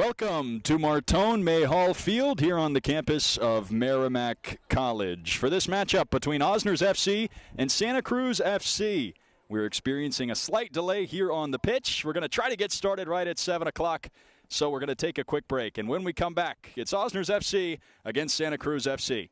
Welcome to Martone May Hall Field here on the campus of Merrimack College for this matchup between Osners FC and Santa Cruz FC. We're experiencing a slight delay here on the pitch. We're going to try to get started right at 7 o'clock, so we're going to take a quick break. And when we come back, it's Osners FC against Santa Cruz FC.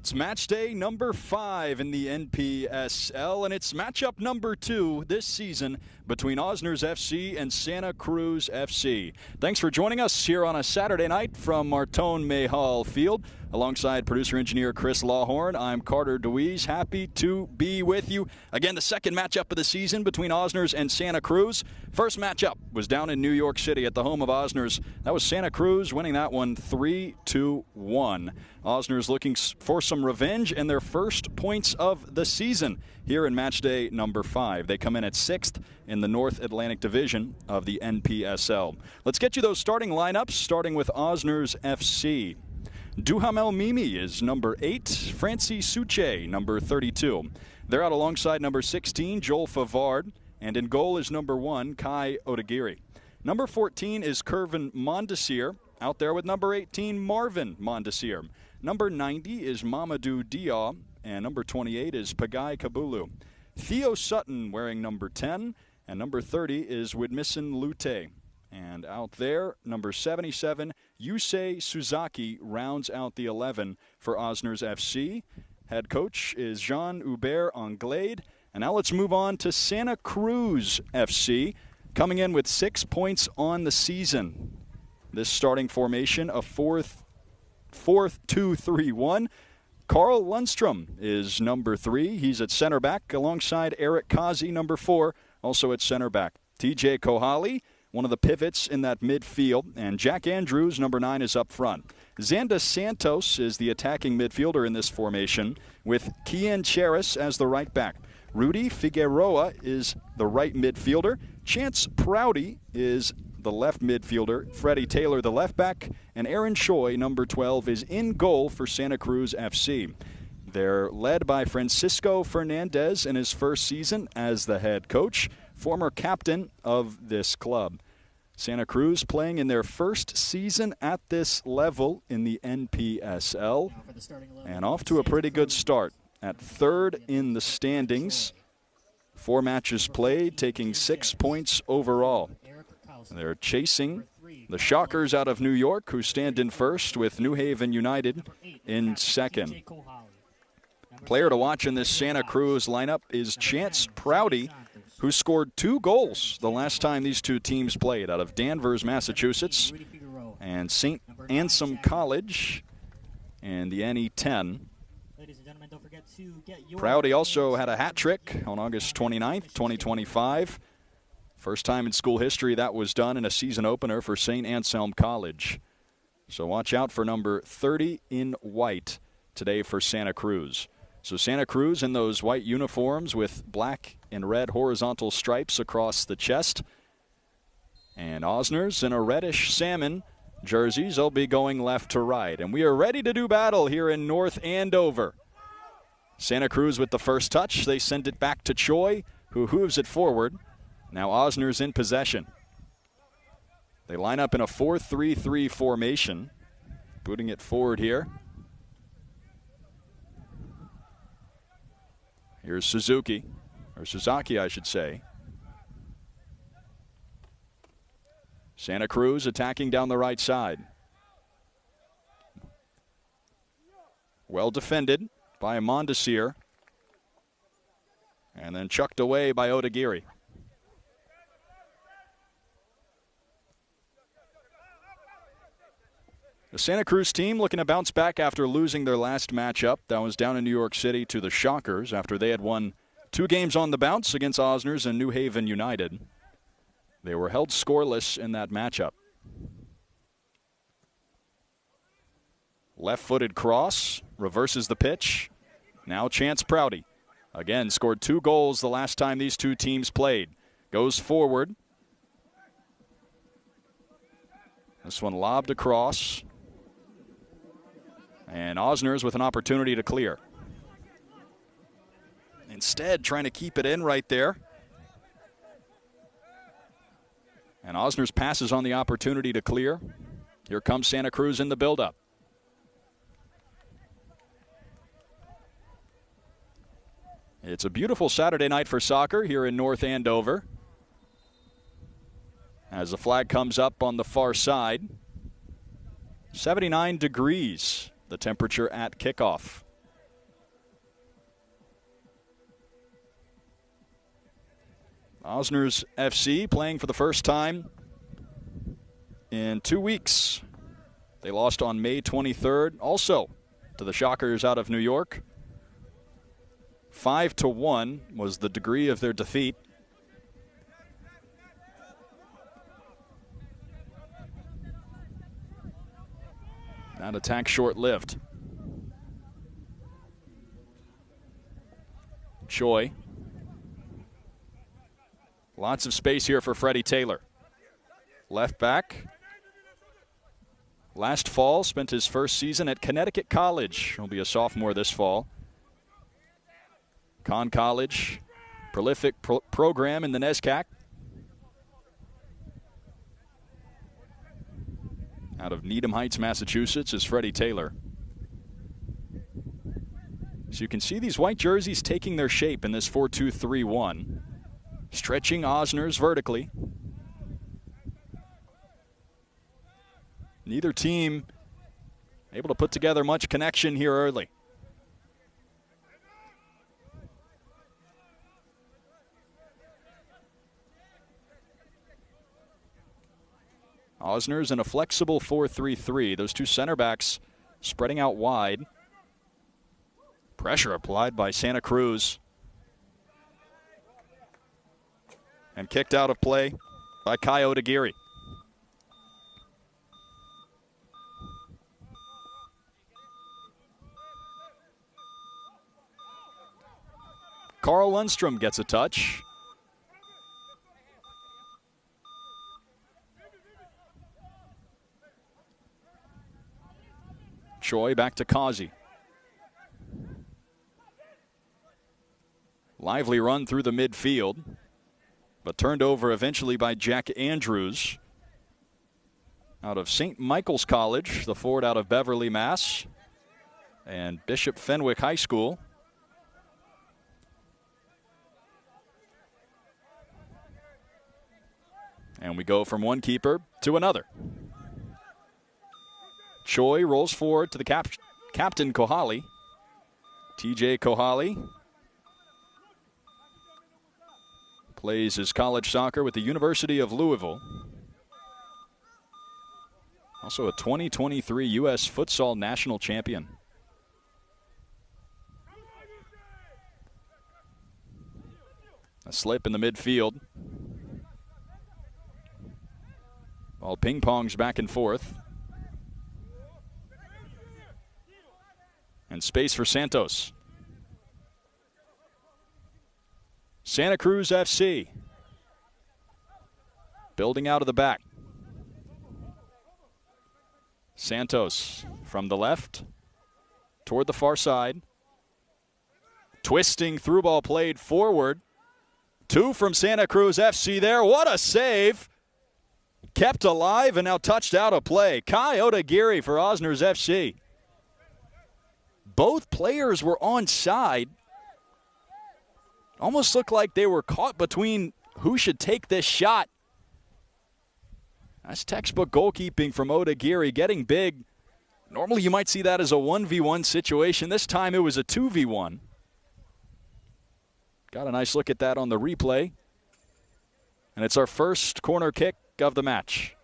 It's match day number 5 in the NPSL, and it's matchup number 2 this season between Osners FC and Santa Cruz FC. Thanks for joining us here on a Saturday night from Martone Mayhall Field. Alongside producer-engineer Chris Lawhorn, I'm Carter DeWeese. Happy to be with you. Again, the second matchup of the season between Osners and Santa Cruz. First matchup was down in New York City at the home of Osners. That was Santa Cruz winning that one 3-1. Osners looking for some revenge and their first points of the season here in match day number 5. They come in at 6th in the North Atlantic Division of the NPSL. Let's get you those starting lineups, starting with Osners FC. Duhamel Mimi is number 8. Francie Suche, number 32. They're out alongside number 16, Joel Favard. And in goal is number 1, Kai Odagiri. Number 14 is Kervin Mondesir. Out there with number 18, Marvin Mondesir. Number 90 is Mamadou Dia. And number 28 is Pagai Kabulu. Theo Sutton wearing number 10. And number 30 is Widmison Lute. And out there, number 77, Yusei Suzaki rounds out the 11 for Osners FC. Head coach is Jean-Hubert Anglade. And now let's move on to Santa Cruz FC, coming in with 6 points on the season. This starting formation, a 4-2-3-1. Carl Lundstrom is number 3. He's at center back alongside Eric Kazi, number 4, also at center back. TJ Kohali, one of the pivots in that midfield, and Jack Andrews, number 9, is up front. Xanda Santos is the attacking midfielder in this formation, with Kian Cheris as the right back. Rudy Figueroa is the right midfielder. Chance Prouty is the left midfielder. Freddie Taylor, the left back. And Aaron Choi, number 12, is in goal for Santa Cruz FC. They're led by Francisco Fernandez in his first season as the head coach, former captain of this club. Santa Cruz playing in their first season at this level in the NPSL, and off to a pretty good start at 3rd in the standings. 4 matches played, taking 6 points overall. They're chasing the Shockers out of New York, who stand in first, with New Haven United in second. Player to watch in this Santa Cruz lineup is Chance Prouty, who scored 2 goals the last time these two teams played, out of Danvers, Massachusetts, and St. Anselm College and the NE10. Prouty also had a hat trick on August 29th, 2025. First time in school history that was done in a season opener for St. Anselm College. So watch out for number 30 in white today for Santa Cruz. So Santa Cruz in those white uniforms with black and red horizontal stripes across the chest. And Osners in a reddish salmon jerseys. They'll be going left to right. And we are ready to do battle here in North Andover. Santa Cruz with the first touch. They send it back to Choi, who hooves it forward. Now Osners in possession. They line up in a 4-3-3 formation. Putting it forward here. Here's Suzuki, or Suzaki, I should say. Santa Cruz attacking down the right side. Well defended by Mondesir. And then chucked away by Odagiri. The Santa Cruz team looking to bounce back after losing their last matchup. That was down in New York City to the Shockers after they had won 2 games on the bounce against Osners and New Haven United. They were held scoreless in that matchup. Left-footed cross, reverses the pitch. Now Chance Prouty. Again, scored 2 goals the last time these two teams played. Goes forward. This one lobbed across. And Osners with an opportunity to clear. Instead, trying to keep it in right there. And Osners passes on the opportunity to clear. Here comes Santa Cruz in the buildup. It's a beautiful Saturday night for soccer here in North Andover. As the flag comes up on the far side. 79 degrees, the temperature at kickoff. Osners FC playing for the first time in 2 weeks. They lost on May 23rd, also to the Shockers out of New York. 5-1 was the degree of their defeat. That attack short-lived. Choi. Lots of space here for Freddie Taylor. Left back. Last fall, spent his first season at Connecticut College. He'll be a sophomore this fall. Conn College, prolific program in the NESCAC. Out of Needham Heights, Massachusetts, is Freddie Taylor. So you can see these white jerseys taking their shape in this 4-2-3-1. Stretching Osners vertically. Neither team able to put together much connection here early. Osners in a flexible 4-3-3. Those two center backs spreading out wide. Pressure applied by Santa Cruz. And kicked out of play by Kai Odagiri. Carl Lundstrom gets a touch. Choi back to Kazi. Lively run through the midfield, but turned over eventually by Jack Andrews. Out of St. Michael's College, the forward out of Beverly, Mass. And Bishop Fenwick High School. And we go from one keeper to another. Choi rolls forward to the captain Kohali. TJ Kohali plays his college soccer with the University of Louisville. Also a 2023 U.S. Futsal National Champion. A slip in the midfield. Ball ping-pongs back and forth. And space for Santos. Santa Cruz FC. Building out of the back. Santos from the left toward the far side. Twisting through ball played forward. Two from Santa Cruz FC there. What a save. Kept alive and now touched out of play. Kai Odagiri for Osners FC. Both players were onside. Almost looked like they were caught between who should take this shot. That's textbook goalkeeping from Odagiri, getting big. Normally you might see that as a 1v1 situation. This time it was a 2v1. Got a nice look at that on the replay. And it's our first corner kick of the match.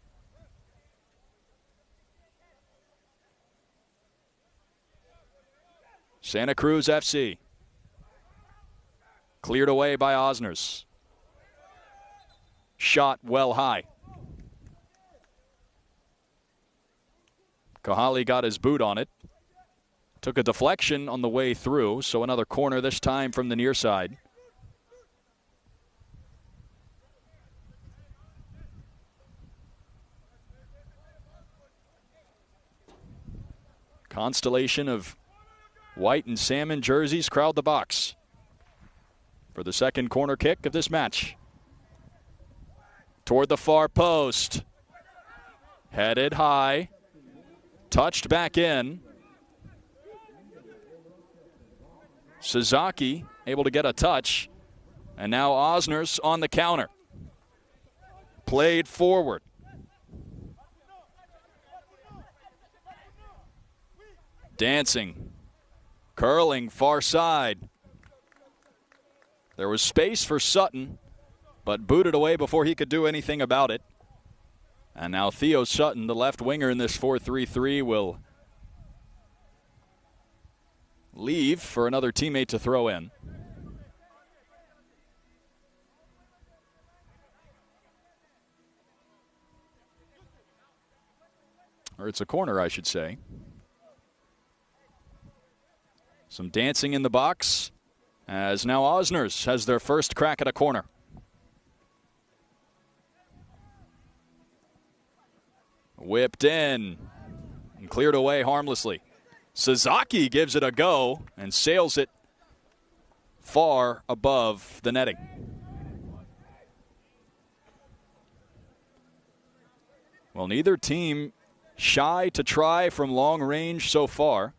Santa Cruz FC. Cleared away by Osners. Shot well high. Kohali got his boot on it. Took a deflection on the way through, so another corner this time from the near side. Constellation of white and salmon jerseys crowd the box for the second corner kick of this match. Toward the far post. Headed high. Touched back in. Sasaki able to get a touch. And now Osners on the counter. Played forward. Dancing. Curling far side. There was space for Sutton. but booted away before he could do anything about it. And now Theo Sutton, the left winger in this 4-3-3, will leave for another teammate to throw in. Or it's a corner, I should say. Some dancing in the box as now Osners has their first crack at a corner. Whipped in and cleared away harmlessly. Sasaki gives it a go and sails it far above the netting. Well, neither team shy to try from long range so far.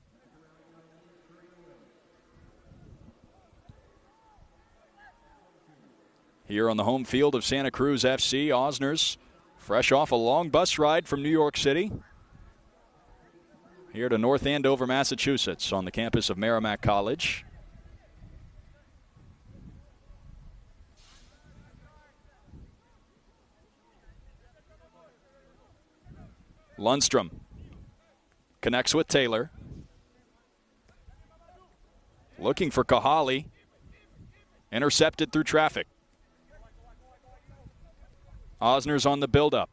Here on the home field of Santa Cruz FC, Osners fresh off a long bus ride from New York City here to North Andover, Massachusetts on the campus of Merrimack College. Lundstrom connects with Taylor. Looking for Kahali. Intercepted through traffic. Osners on the build-up.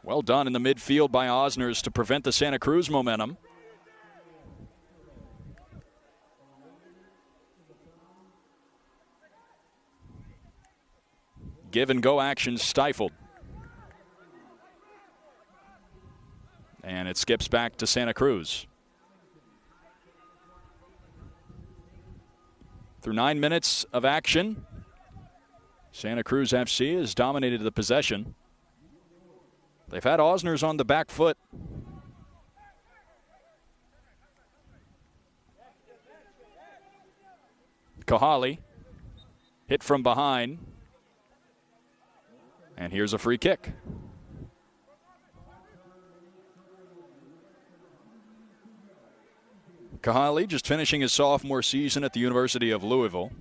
Well done in the midfield by Osners to prevent the Santa Cruz momentum. Give and go action stifled. And it skips back to Santa Cruz. Through 9 minutes of action, Santa Cruz FC has dominated the possession. They've had Osners on the back foot. Kahali hit from behind. And here's a free kick. Kahali just finishing his sophomore season at the University of Louisville.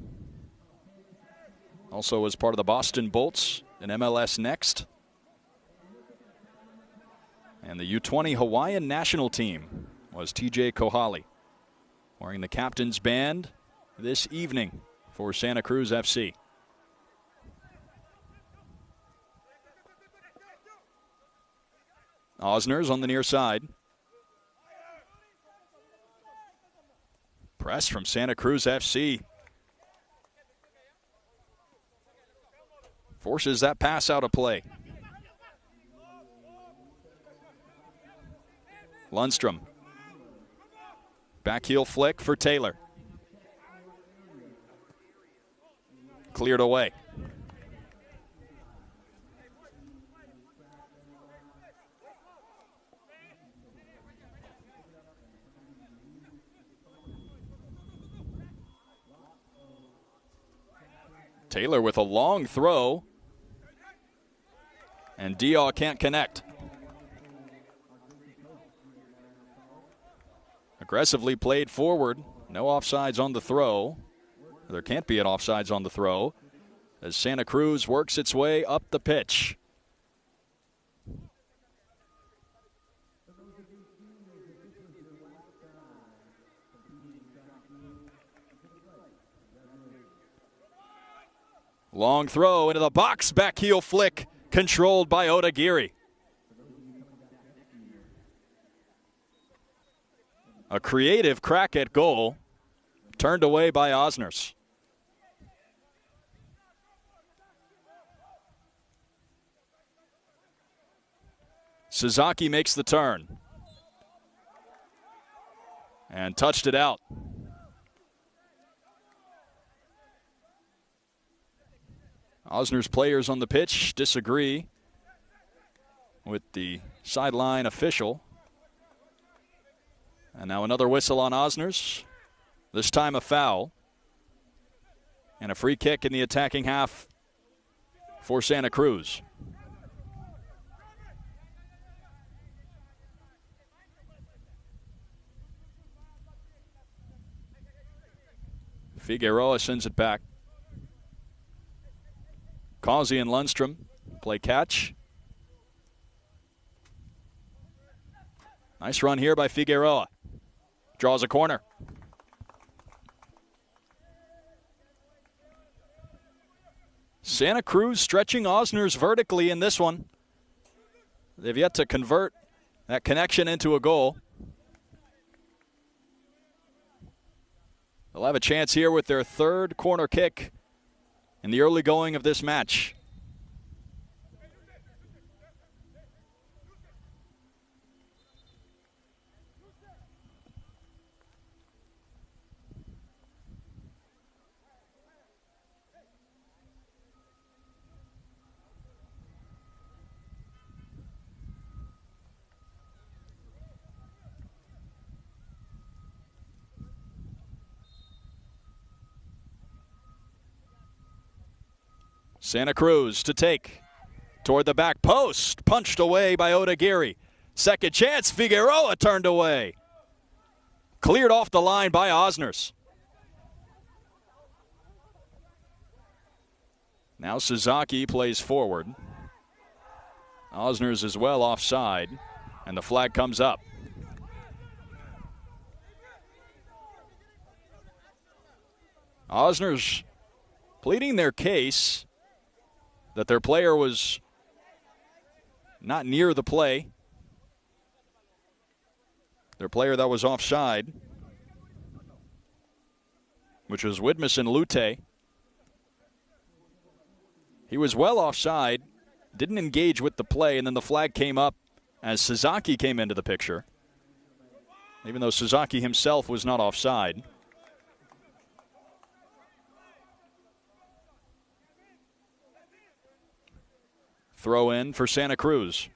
Also was part of the Boston Bolts in MLS Next. And the U20 Hawaiian national team was TJ Kahali, wearing the captain's band this evening for Santa Cruz FC. Osners on the near side. Press from Santa Cruz FC. Forces that pass out of play. Lundstrom. Back heel flick for Taylor. Cleared away. Taylor with a long throw. And Diaw can't connect. Aggressively played forward. No offsides on the throw. There can't be an offsides on the throw as Santa Cruz works its way up the pitch. Long throw into the box, back heel flick, controlled by Odagiri. A creative crack at goal, turned away by Osners. Sasaki makes the turn and touched it out. Osners players on the pitch disagree with the sideline official. And now another whistle on Osners. This time a foul. And a free kick in the attacking half for Santa Cruz. Figueroa sends it back. Causey and Lundstrom play catch. Nice run here by Figueroa. Draws a corner. Santa Cruz stretching Osners vertically in this one. They've yet to convert that connection into a goal. They'll have a chance here with their third corner kick in the early going of this match. Santa Cruz to take toward the back post. Punched away by Odaguirre. Second chance. Figueroa turned away. Cleared off the line by Osners. Now Suzaki plays forward. Osners is well offside, and the flag comes up. Osners pleading their case that their player was not near the play. Their player that was offside, which was Widmison Lute. He was well offside, didn't engage with the play, and then the flag came up as Suzaki came into the picture, even though Suzaki himself was not offside. Throw in for Santa Cruz.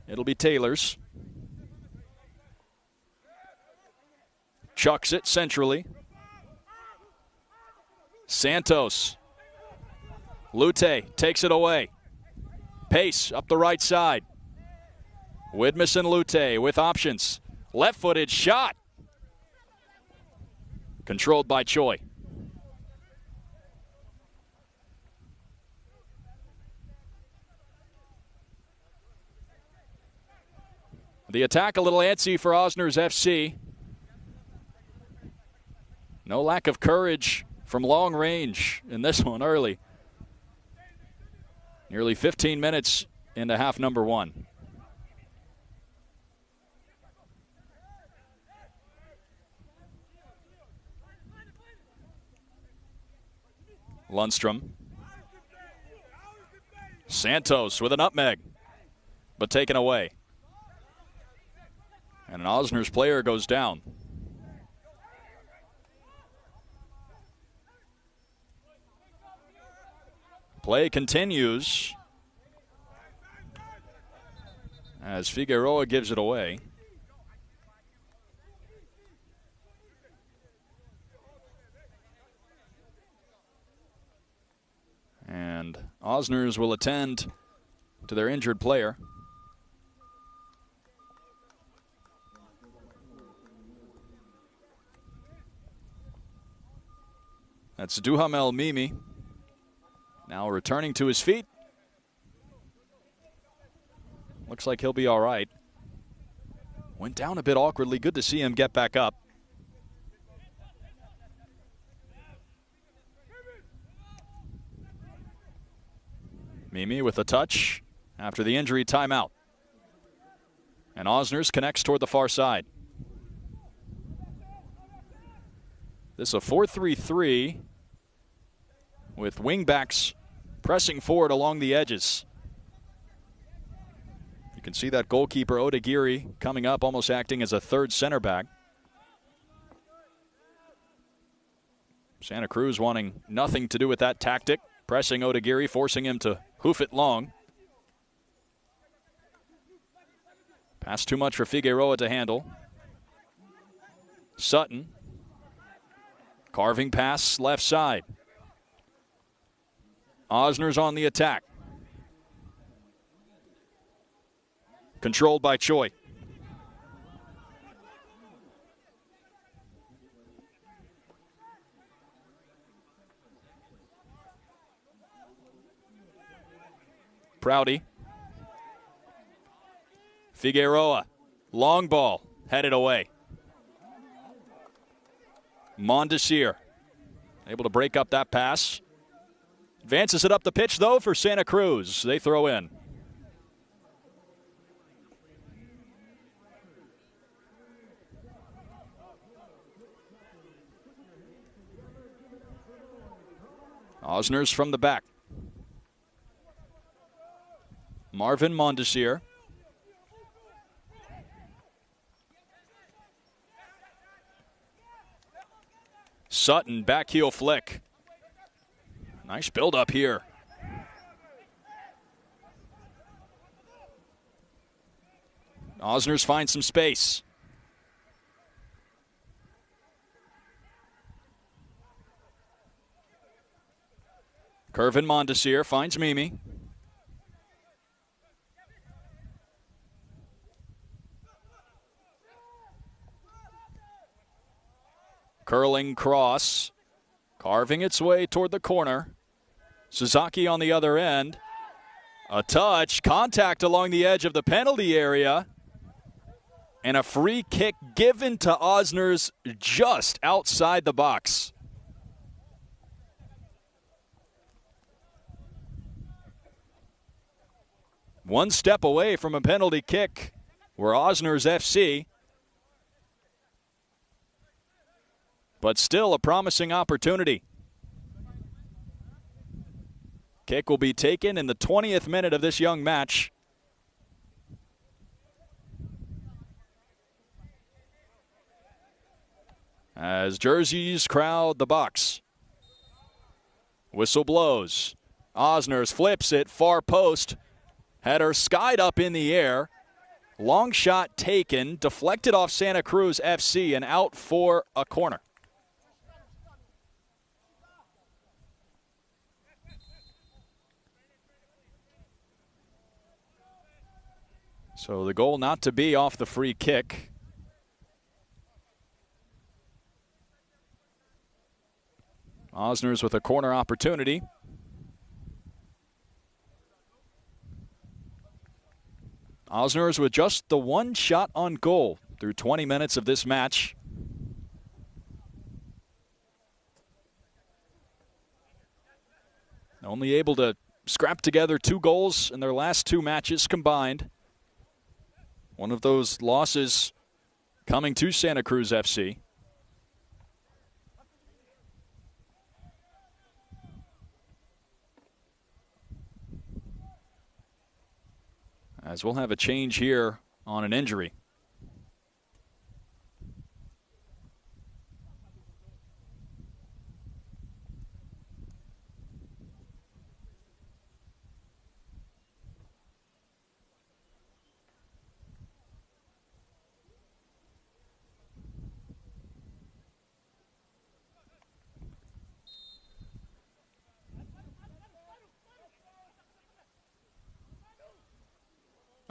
It'll be Taylor's. Chucks it centrally. Santos. Lute takes it away. Pace up the right side. Widmison Lute with options. Left-footed shot. Controlled by Choi. The attack a little antsy for Osners FC. No lack of courage from long range in this one early. Nearly 15 minutes into half number one. Lundstrom. Santos with a nutmeg, but taken away. And an Osners player goes down. Play continues as Figueroa gives it away. And Osners will attend to their injured player. That's Duhamel Mimi, now returning to his feet. Looks like he'll be all right. Went down a bit awkwardly. Good to see him get back up. Mimi with a touch after the injury timeout. And Osners connects toward the far side. This is a 4-3-3 with wingbacks pressing forward along the edges. You can see that goalkeeper Odaguirre coming up, almost acting as a third center back. Santa Cruz wanting nothing to do with that tactic, pressing Odaguirre, forcing him to hoof it long. Pass too much for Figueroa to handle. Sutton. Carving pass left side. Osners on the attack. Controlled by Choi. Prouty. Figueroa. Long ball. Headed away. Mondesir. Able to break up that pass. Advances it up the pitch, though, for Santa Cruz. They throw in. Osners from the back. Marvin Mondesir. Sutton, back heel flick. Nice build up here. Osners find some space. Curvin Mondesir finds Mimi. Curling cross, carving its way toward the corner. Suzaki on the other end. A touch, contact along the edge of the penalty area. And a free kick given to Osners just outside the box. One step away from a penalty kick were Osners FC. But still a promising opportunity. Kick will be taken in the 20th minute of this young match. As jerseys crowd the box. Whistle blows. Osners flips it, far post. Header skied up in the air. Long shot taken, deflected off Santa Cruz FC and out for a corner. So the goal not to be off the free kick. Osners with a corner opportunity. Osners with just the one shot on goal through 20 minutes of this match. Only able to scrap together 2 goals in their last 2 matches combined. One of those losses coming to Santa Cruz FC. As we'll have a change here on an injury.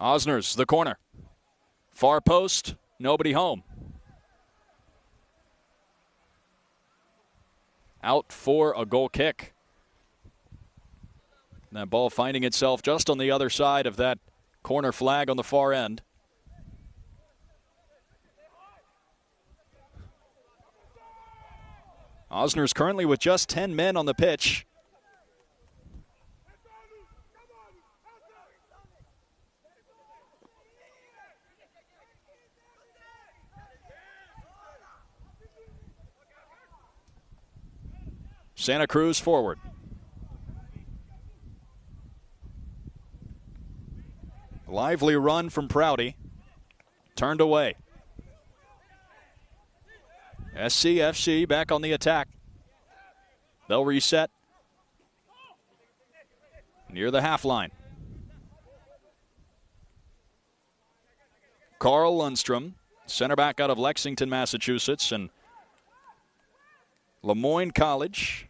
Osners, the corner. Far post, nobody home. Out for a goal kick. That ball finding itself just on the other side of that corner flag on the far end. Osners currently with just 10 men on the pitch. Santa Cruz forward. Lively run from Prouty. Turned away. SCFC back on the attack. They'll reset near the half line. Carl Lundstrom, center back out of Lexington, Massachusetts, and Lemoyne College.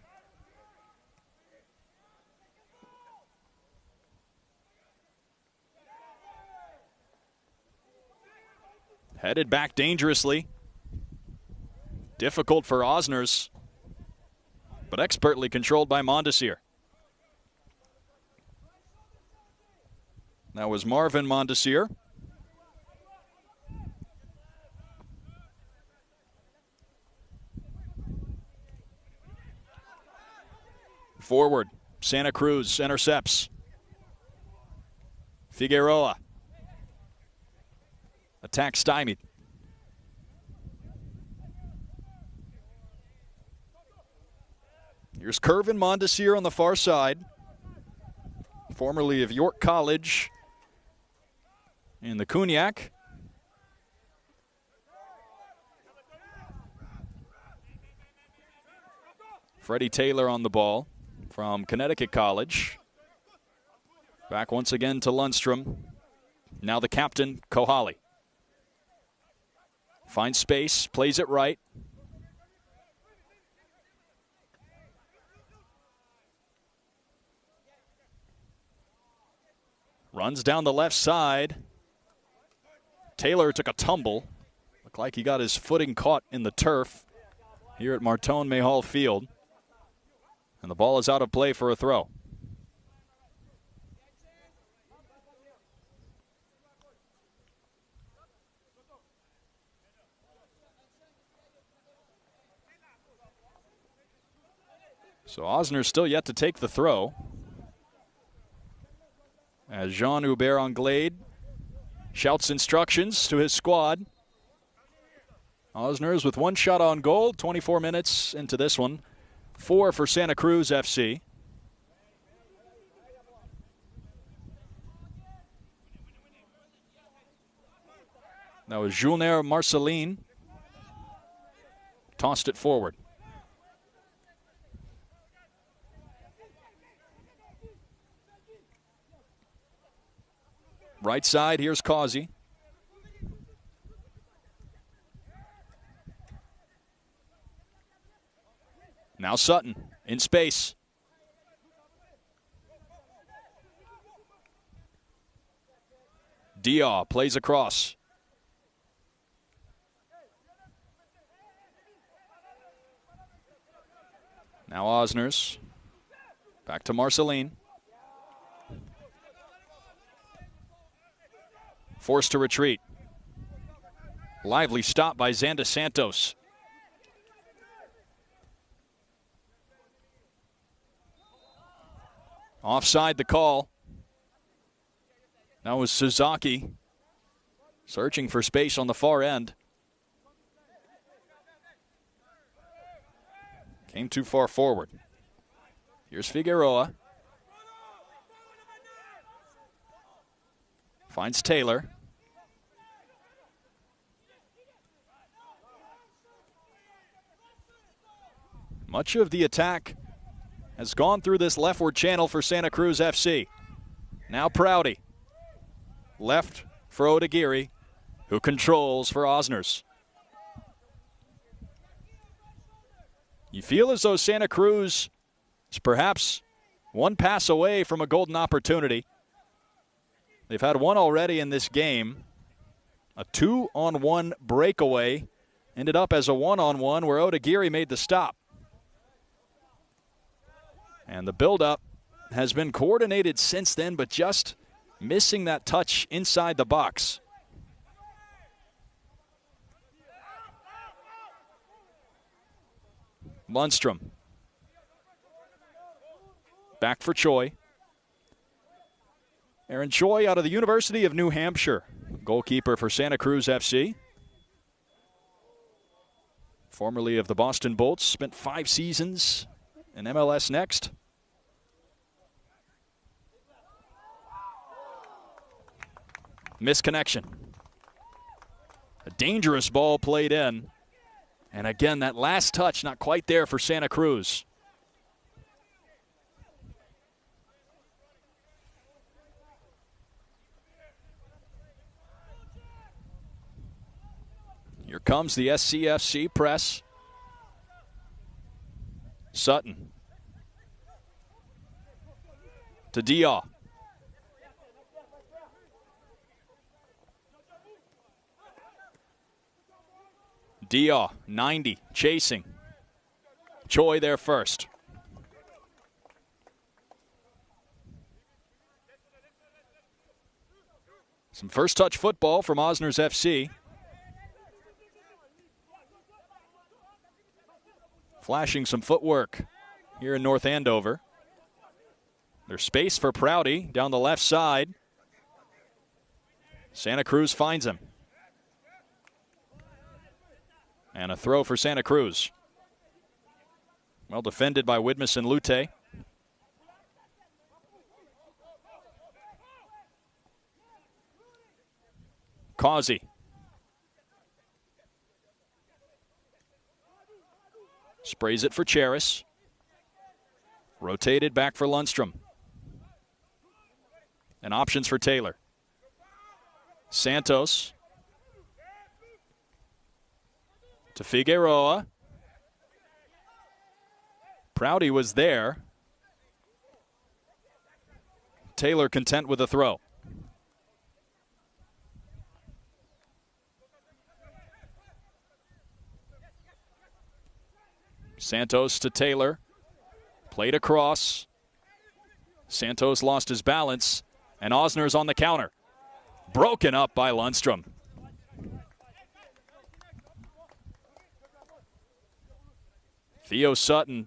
Headed back dangerously. Difficult for Osners, but expertly controlled by Mondesir. That was Marvin Mondesir. Forward, Santa Cruz intercepts. Figueroa. Attack stymied. Here's Curvin Mondesir on the far side. Formerly of York College in the Cognac. Freddie Taylor on the ball from Connecticut College. Back once again to Lundstrom. Now the captain, Kohali. Finds space, plays it right. Runs down the left side. Taylor took a tumble. Looked like he got his footing caught in the turf here at Martone Mayhall Field. And the ball is out of play for a throw. So Osners still yet to take the throw. As Jean-Hubert Anglade shouts instructions to his squad. Osners with one shot on goal, 24 minutes into this one. 4 for Santa Cruz FC. That was Julner Marceline. Tossed it forward. Right side, here's Causey. Now Sutton in space. Dia plays across. Now Osners. Back to Marceline. Forced to retreat. Lively stop by Xander Santos. Offside the call. That was Suzaki searching for space on the far end. Came too far forward. Here's Figueroa. Finds Taylor. Much of the attack has gone through this leftward channel for Santa Cruz FC. Now Prouty. Left for Odaguirre, who controls for Osners. You feel as though Santa Cruz is perhaps one pass away from a golden opportunity. They've had one already in this game. A 2-on-1 breakaway ended up as a 1-on-1 where Odaguirre made the stop. And the buildup has been coordinated since then, but just missing that touch inside the box. Lundstrom. Back for Choi. Aaron Choi out of the University of New Hampshire. Goalkeeper for Santa Cruz FC. Formerly of the Boston Bolts. Spent 5 seasons in MLS Next. Misconnection. A dangerous ball played in. And again, that last touch not quite there for Santa Cruz. Here comes the SCFC press. Sutton. To Dia. Dia, 90, chasing. Choi there first. Some first touch football from Osners FC. Flashing some footwork here in North Andover. There's space for Prouty down the left side. Santa Cruz finds him. And a throw for Santa Cruz. Well defended by Widmes and Lute. Causey. Sprays it for Charis. Rotated back for Lundstrom. And options for Taylor. Santos. To Figueroa. Prouty was there. Taylor content with a throw. Santos to Taylor. Played across. Santos lost his balance. And Osners on the counter. Broken up by Lundstrom. Theo Sutton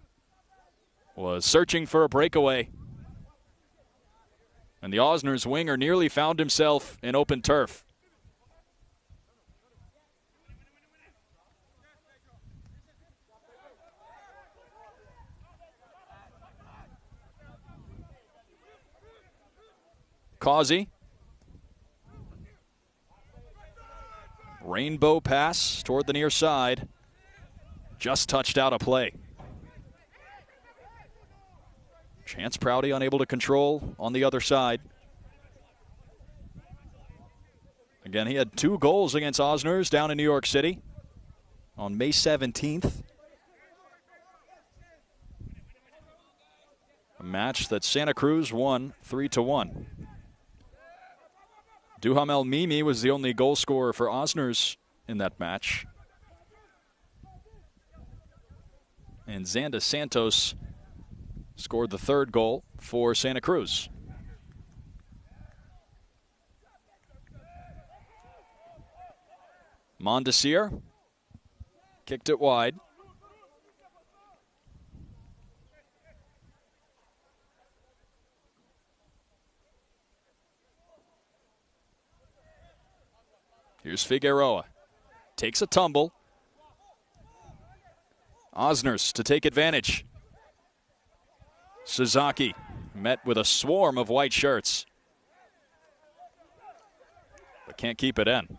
was searching for a breakaway. And the Osners winger nearly found himself in open turf. Causey. Rainbow pass toward the near side. Just touched out of play. Chance Prouty unable to control on the other side. Again, he had 2 goals against Osners down in New York City on May 17th. A match that Santa Cruz won 3-1. Duhamel Mimi was the only goal scorer for Osners in that match. And Xanda Santos scored the 3rd goal for Santa Cruz. Mondesir kicked it wide. Here's Figueroa. Takes a tumble. Osners to take advantage. Suzaki met with a swarm of white shirts. But can't keep it in.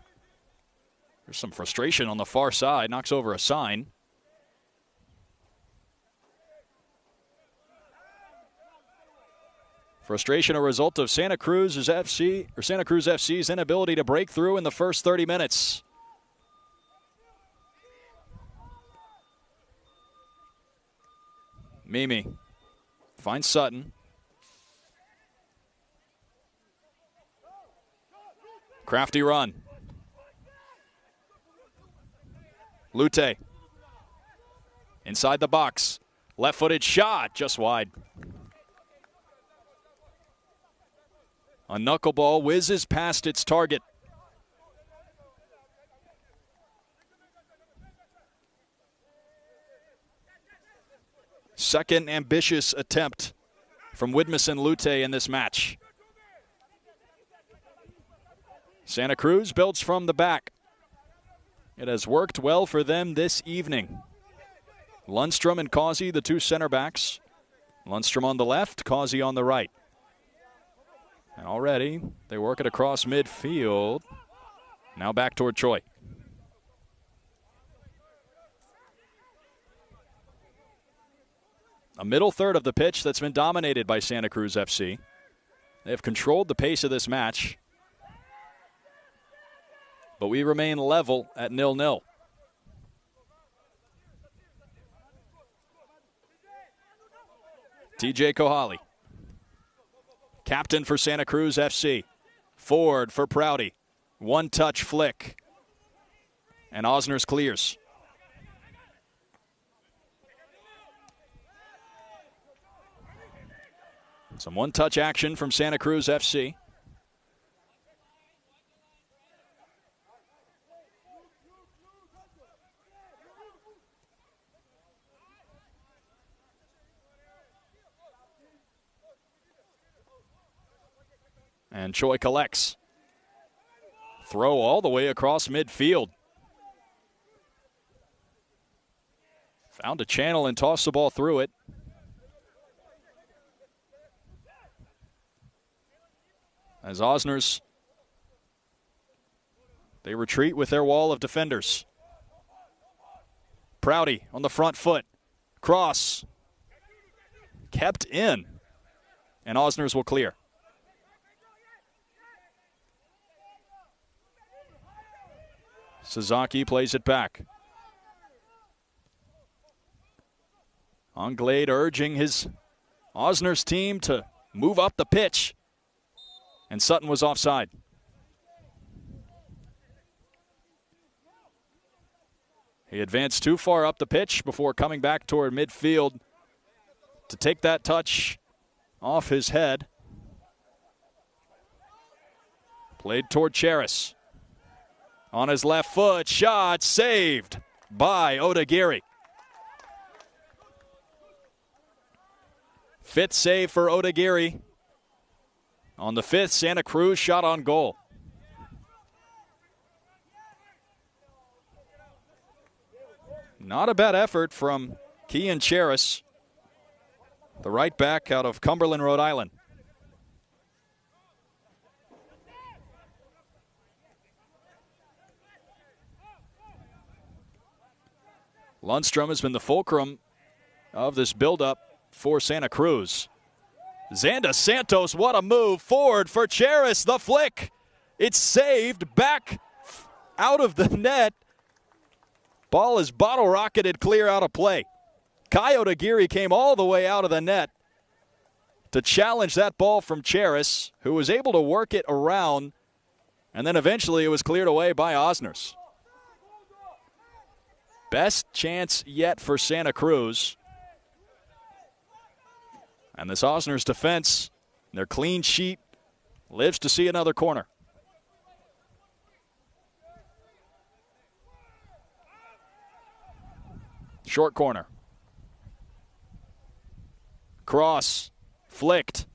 There's some frustration on the far side. Knocks over a sign. Frustration a result of Santa Cruz FC's inability to break through in the first 30 minutes. Mimi finds Sutton. Crafty run. Lute. Inside the box. Left-footed shot, just wide. A knuckleball whizzes past its target. Second ambitious attempt from Widmes and Lute in this match. Santa Cruz builds from the back. It has worked well for them this evening. Lundstrom and Causey, the 2 center backs. Lundstrom on the left, Causey on the right. And already they work it across midfield. Now back toward Troy. A middle third of the pitch that's been dominated by Santa Cruz FC. They have controlled the pace of this match. But we remain level at 0-0. TJ Kohali. Captain for Santa Cruz FC. Ford for Prouty. One-touch flick. And Osners clears. Some one-touch action from Santa Cruz FC. And Choi collects. Throw all the way across midfield. Found a channel and tossed the ball through it. As Osners, they retreat with their wall of defenders. Prouty on the front foot. Cross. Kept in. And Osners will clear. Sasaki plays it back. Anglade urging his Osners team to move up the pitch. And Sutton was offside. He advanced too far up the pitch before coming back toward midfield to take that touch off his head. Played toward Charis. On his left foot, shot saved by Odagiri. Fifth save for Odagiri. On the fifth, Santa Cruz shot on goal. Not a bad effort from Kean Charis, the right back out of Cumberland, Rhode Island. Lundstrom has been the fulcrum of this buildup for Santa Cruz. Xanda Santos, what a move forward for Charis. The flick. It's saved back out of the net. Ball is bottle rocketed clear out of play. Coyote Aguirre came all the way out of the net to challenge that ball from Charis, who was able to work it around, and then eventually it was cleared away by Osners. Best chance yet for Santa Cruz. And this Osners defense, their clean sheet, lives to see another corner. Short corner. Cross, flicked,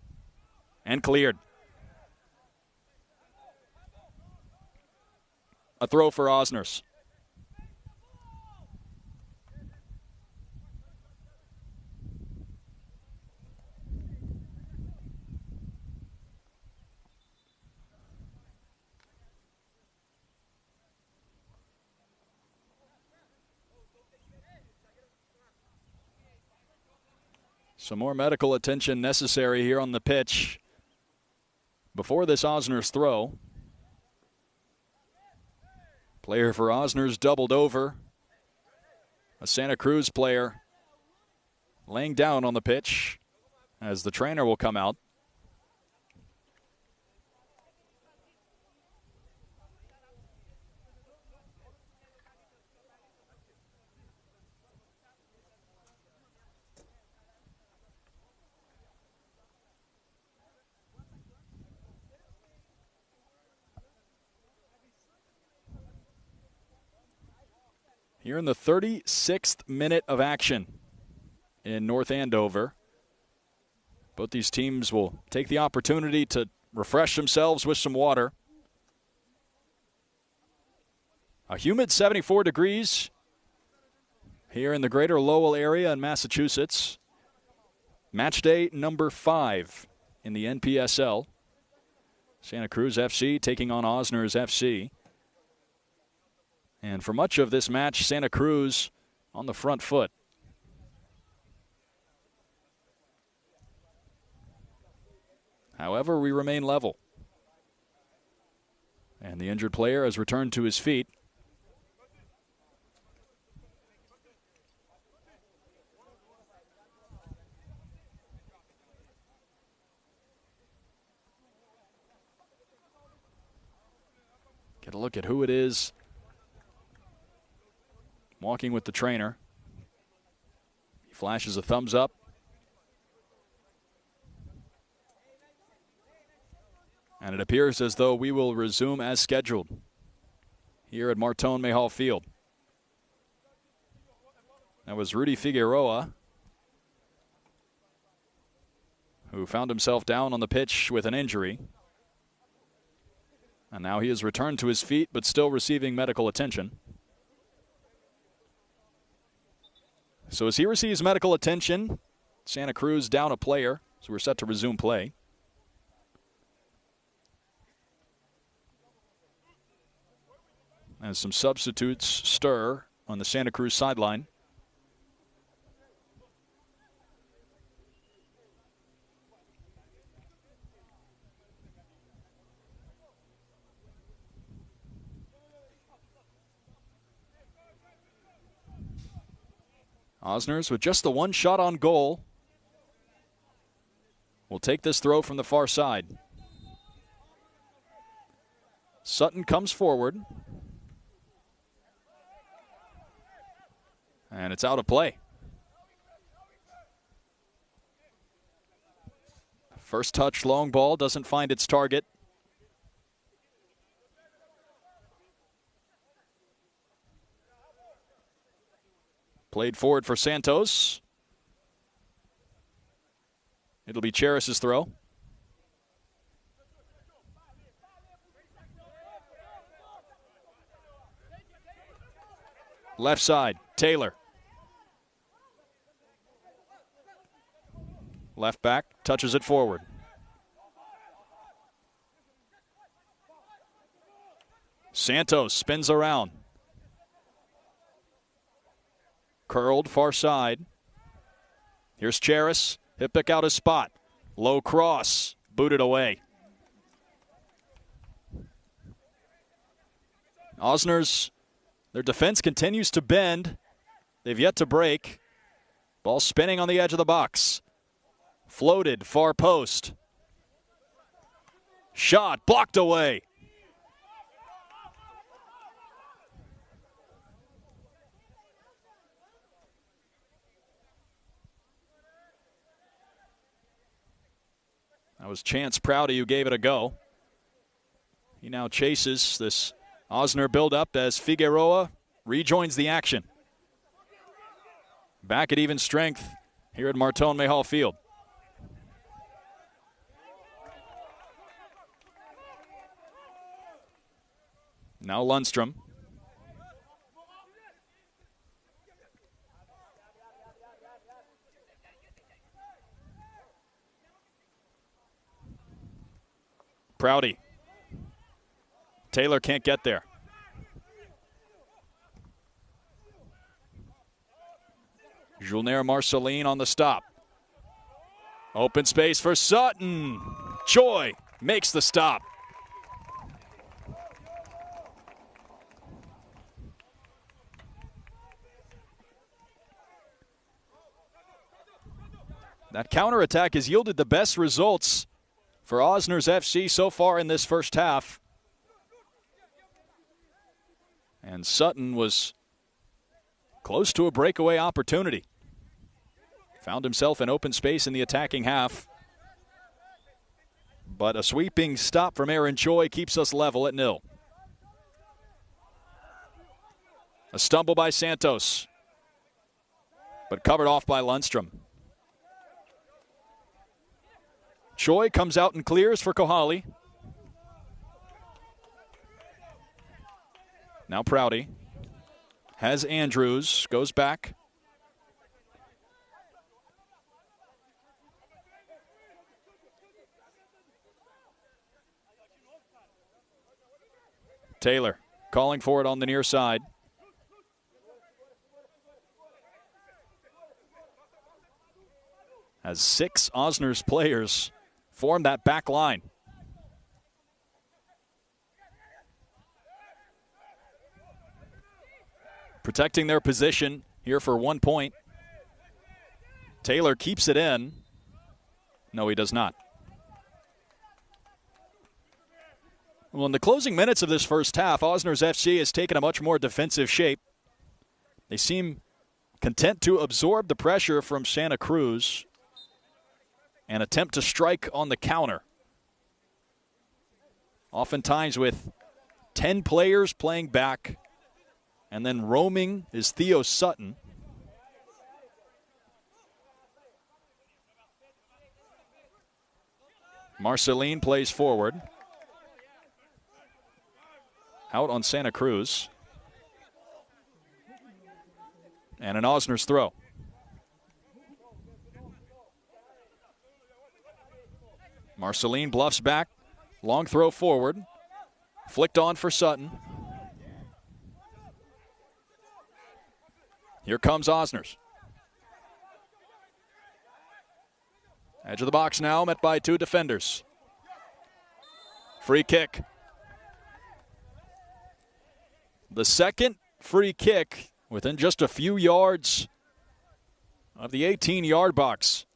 and cleared. A throw for Osners. Some more medical attention necessary here on the pitch before this Osners throw. Player for Osners doubled over. A Santa Cruz player laying down on the pitch as the trainer will come out. Here in the 36th minute of action in North Andover. Both these teams will take the opportunity to refresh themselves with some water. A humid 74 degrees here in the greater Lowell area in Massachusetts. Match day number 5 in the NPSL. Santa Cruz FC taking on Osners FC. And for much of this match, Santa Cruz on the front foot. However, we remain level. And the injured player has returned to his feet. Get a look at who it is walking with the trainer. He flashes a thumbs up. And it appears as though we will resume as scheduled here at Martone Mayhall Field. That was Rudy Figueroa, who found himself down on the pitch with an injury. And now he has returned to his feet, but still receiving medical attention. So as he receives medical attention, Santa Cruz down a player, so we're set to resume play. As some substitutes stir on the Santa Cruz sideline. Osners with just the one shot on goal will take this throw from the far side. Sutton comes forward. And it's out of play. First touch long ball doesn't find its target. Played forward for Santos. It'll be Cheris's throw. Left side, Taylor. Left back, touches it forward. Santos spins around. Curled far side. Here's Cheris. He'll pick out his spot. Low cross. Booted away. Osners, their defense continues to bend. They've yet to break. Ball spinning on the edge of the box. Floated far post. Shot blocked away. That was Chance Prouty who gave it a go. He now chases this Osner buildup as Figueroa rejoins the action. Back at even strength here at Martone Mayhall Field. Now Lundstrom. Prouty. Taylor can't get there. Julner Marceline on the stop. Open space for Sutton. Choi makes the stop. That counterattack has yielded the best results for Osners FC so far in this first half. And Sutton was close to a breakaway opportunity. Found himself in open space in the attacking half. But a sweeping stop from Aaron Choi keeps us level at 0. A stumble by Santos, but covered off by Lundstrom. Choi comes out and clears for Kohali. Now Prouty has Andrews, goes back. Taylor calling for it on the near side. As 6 Osners players form that back line. Protecting their position here for 1 point. Taylor keeps it in. No, he does not. Well, in the closing minutes of this first half, Osners FC has taken a much more defensive shape. They seem content to absorb the pressure from Santa Cruz and attempt to strike on the counter. Oftentimes with 10 players playing back, and then roaming is Theo Sutton. Marceline plays forward. out on Santa Cruz. And an Osners throw. Marceline bluffs back. Long throw forward. Flicked on for Sutton. Here comes Osners. Edge of the box now, met by two defenders. Free kick. The second free kick within just a few yards of the 18-yard box.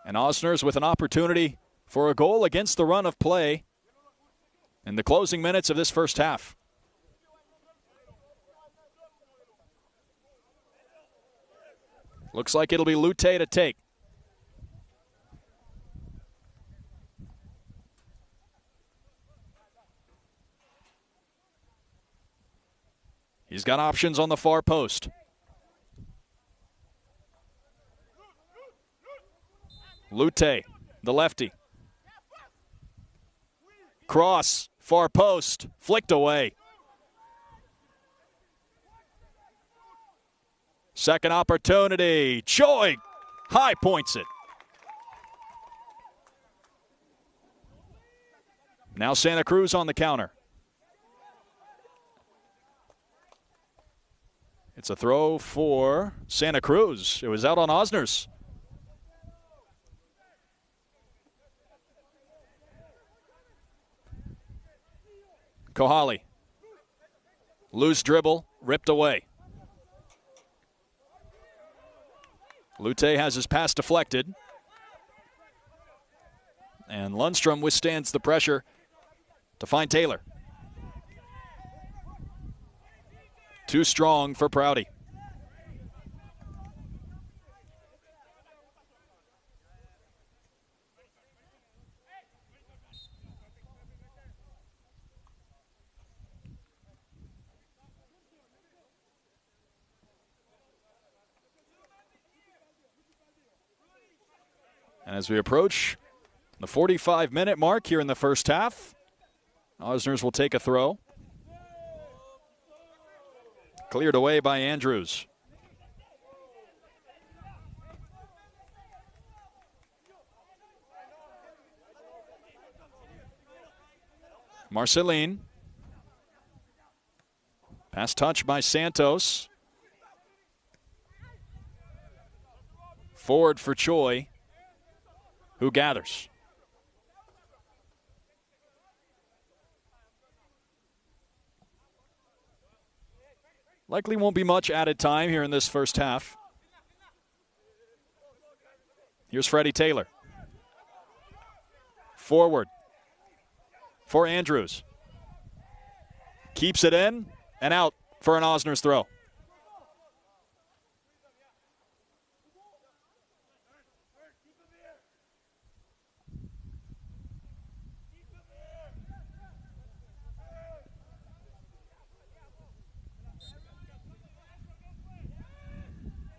And Osners with an opportunity for a goal against the run of play in the closing minutes of this first half. Looks like it'll be Lute to take. He's got options on the far post. Lute, the lefty. Cross, far post, flicked away. Second opportunity. Choi high points it. Now Santa Cruz on the counter. It's a throw for Santa Cruz. It was out on Osners. Kohali. Loose dribble, ripped away. Lute has his pass deflected. And Lundstrom withstands the pressure to find Taylor. Too strong for Prouty. And as we approach the 45-minute mark here in the first half, Osners will take a throw. Cleared away by Andrews. Marceline. Pass touch by Santos. Forward for Choi, who gathers. Likely won't be much added time here in this first half. Here's Freddie Taylor. Forward for Andrews. Keeps it in and out for an Osners throw.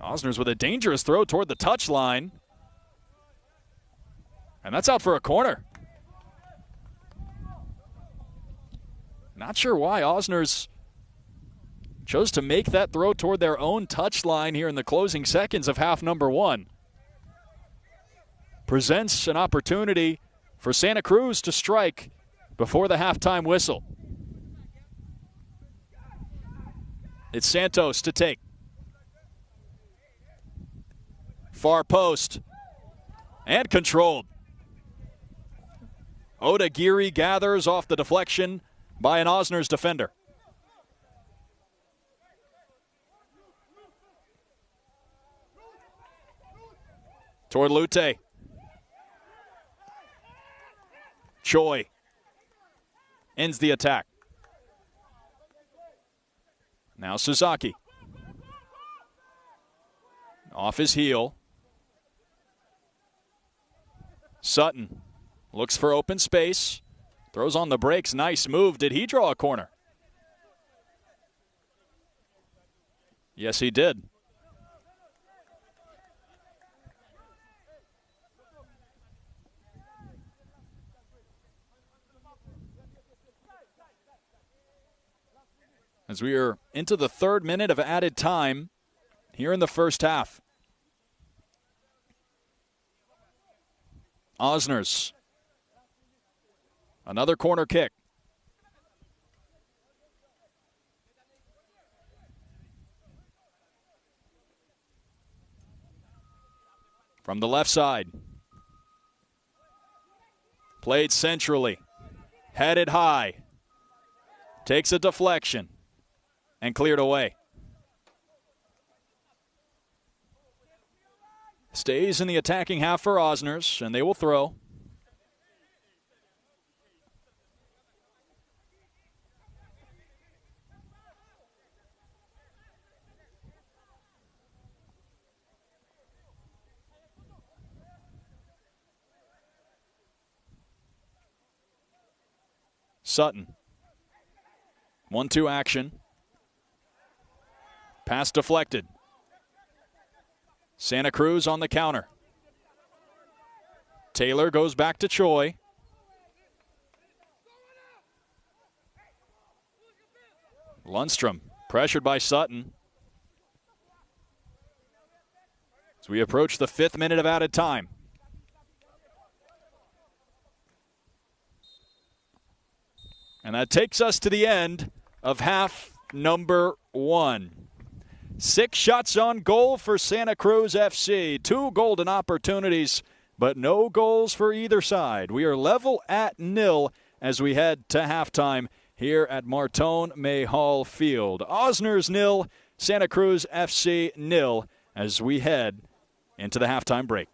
Osners with a dangerous throw toward the touchline. And that's out for a corner. Not sure why Osners chose to make that throw toward their own touchline here in the closing seconds of half number one. Presents an opportunity for Santa Cruz to strike before the halftime whistle. It's Santos to take. Far post and controlled. Oda Geary gathers off the deflection by an Osners defender. Toward Lute. Choi ends the attack. Now Suzaki. Off his heel. Sutton looks for open space. Throws on the brakes. Nice move. Did he draw a corner? Yes, he did. as we are into the 3rd minute of added time here in the first half. Osners. Another corner kick. From the left side. Played centrally. Headed high. Takes a deflection. And cleared away. Stays in the attacking half for Osners, and they will throw. Sutton. 1-2 action. Pass deflected. Santa Cruz on the counter. Taylor goes back to Choi. Lundstrom pressured by Sutton. As we approach the 5th minute of added time. And that takes us to the end of half number 1. 6 shots on goal for Santa Cruz FC. 2 golden opportunities, but no goals for either side. We are level at 0 as we head to halftime here at Martone Mayhall Field. Osners 0, Santa Cruz FC 0 as we head into the halftime break.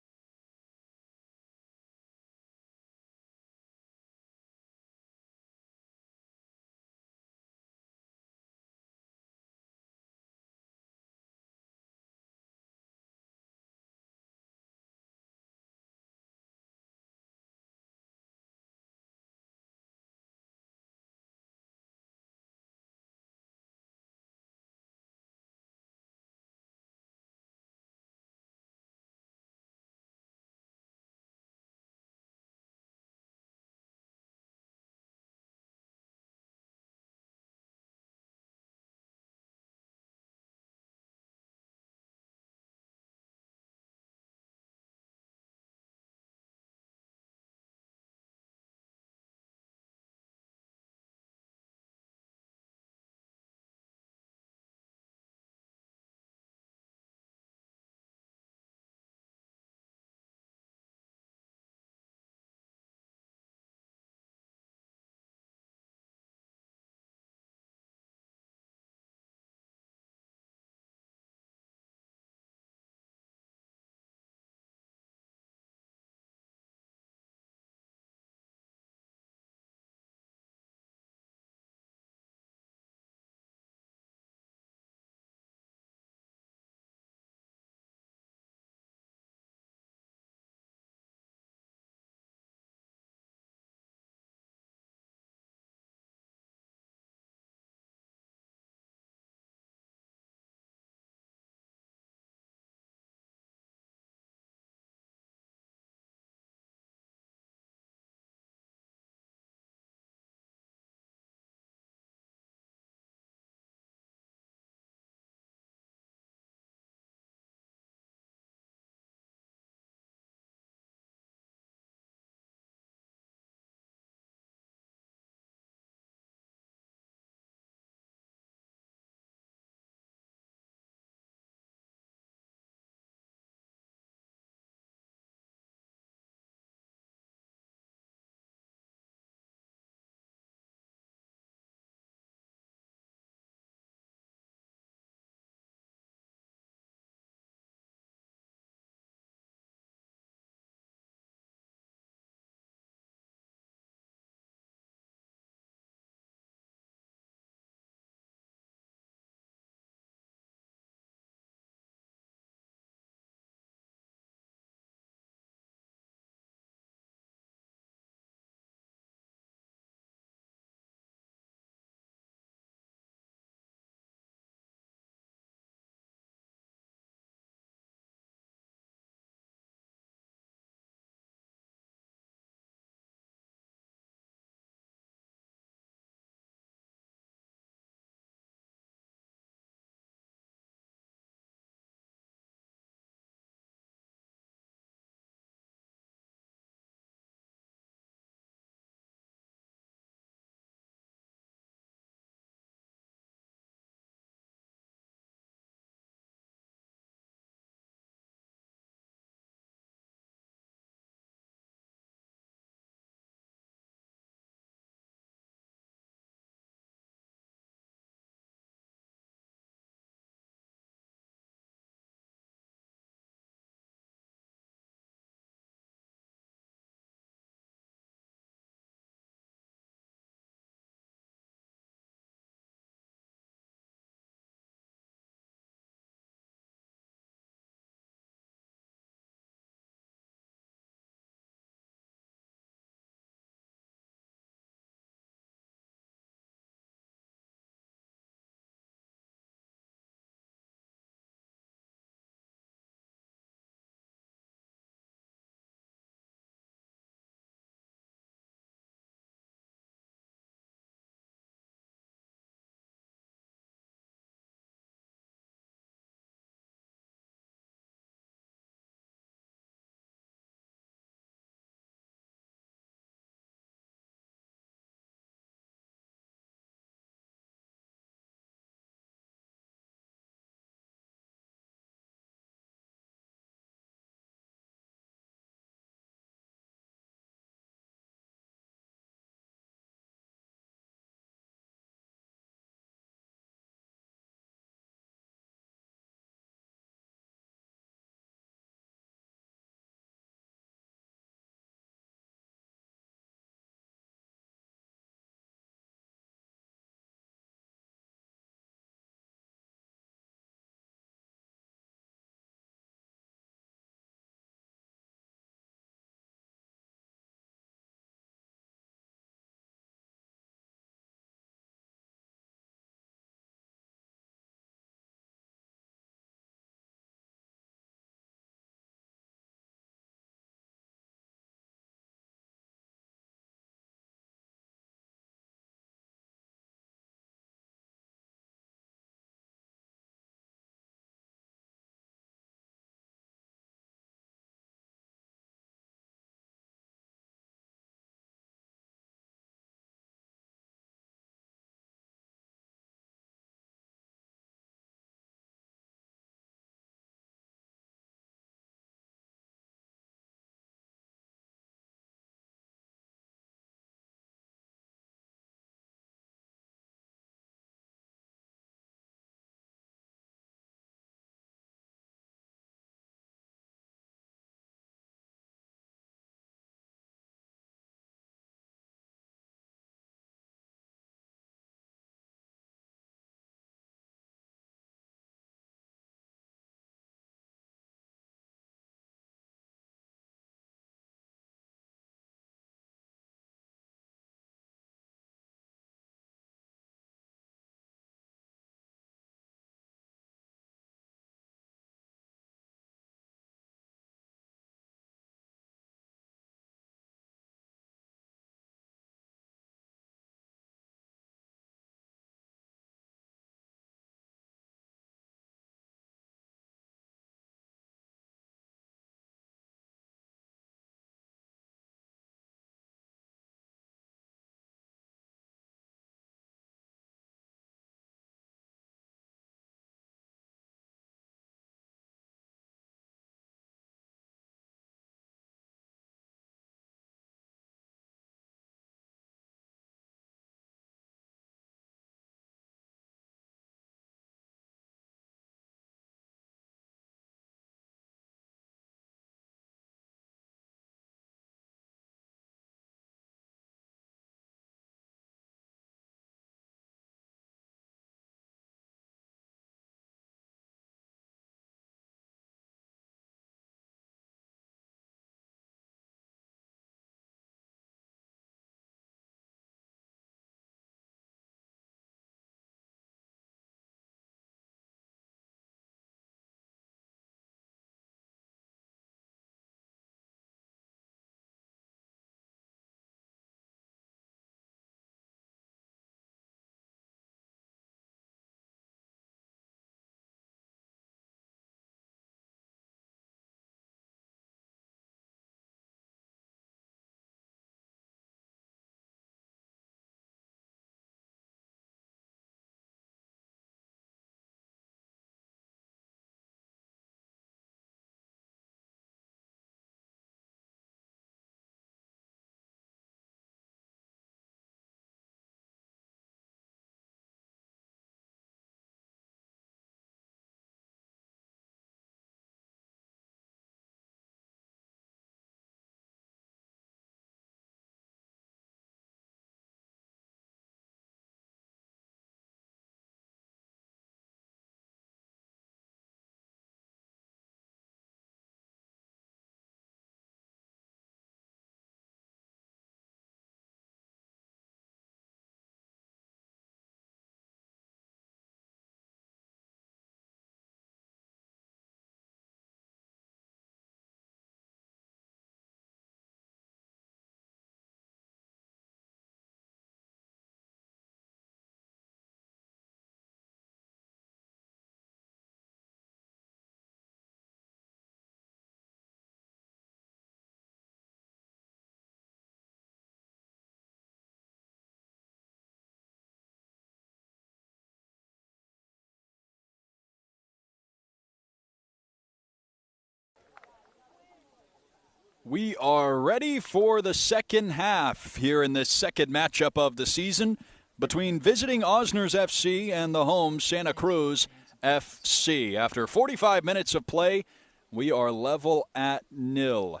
We are ready for the second half here in this second matchup of the season between visiting Osners FC and the home Santa Cruz FC. After 45 minutes of play, we are level at 0.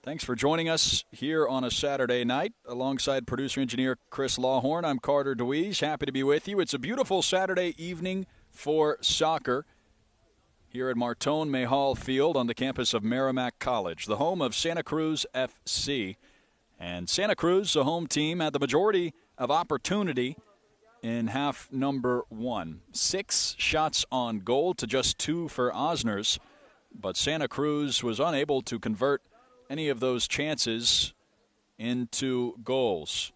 Thanks for joining us here on a Saturday night. Alongside producer-engineer Chris Lawhorn, I'm Carter DeWeese. Happy to be with you. It's a beautiful Saturday evening for soccer here at Martone Mayhall Field on the campus of Merrimack College, the home of Santa Cruz FC. And Santa Cruz, the home team, had the majority of opportunity in half number 1. 6 shots on goal to just 2 for Osners, but Santa Cruz was unable to convert any of those chances into goals.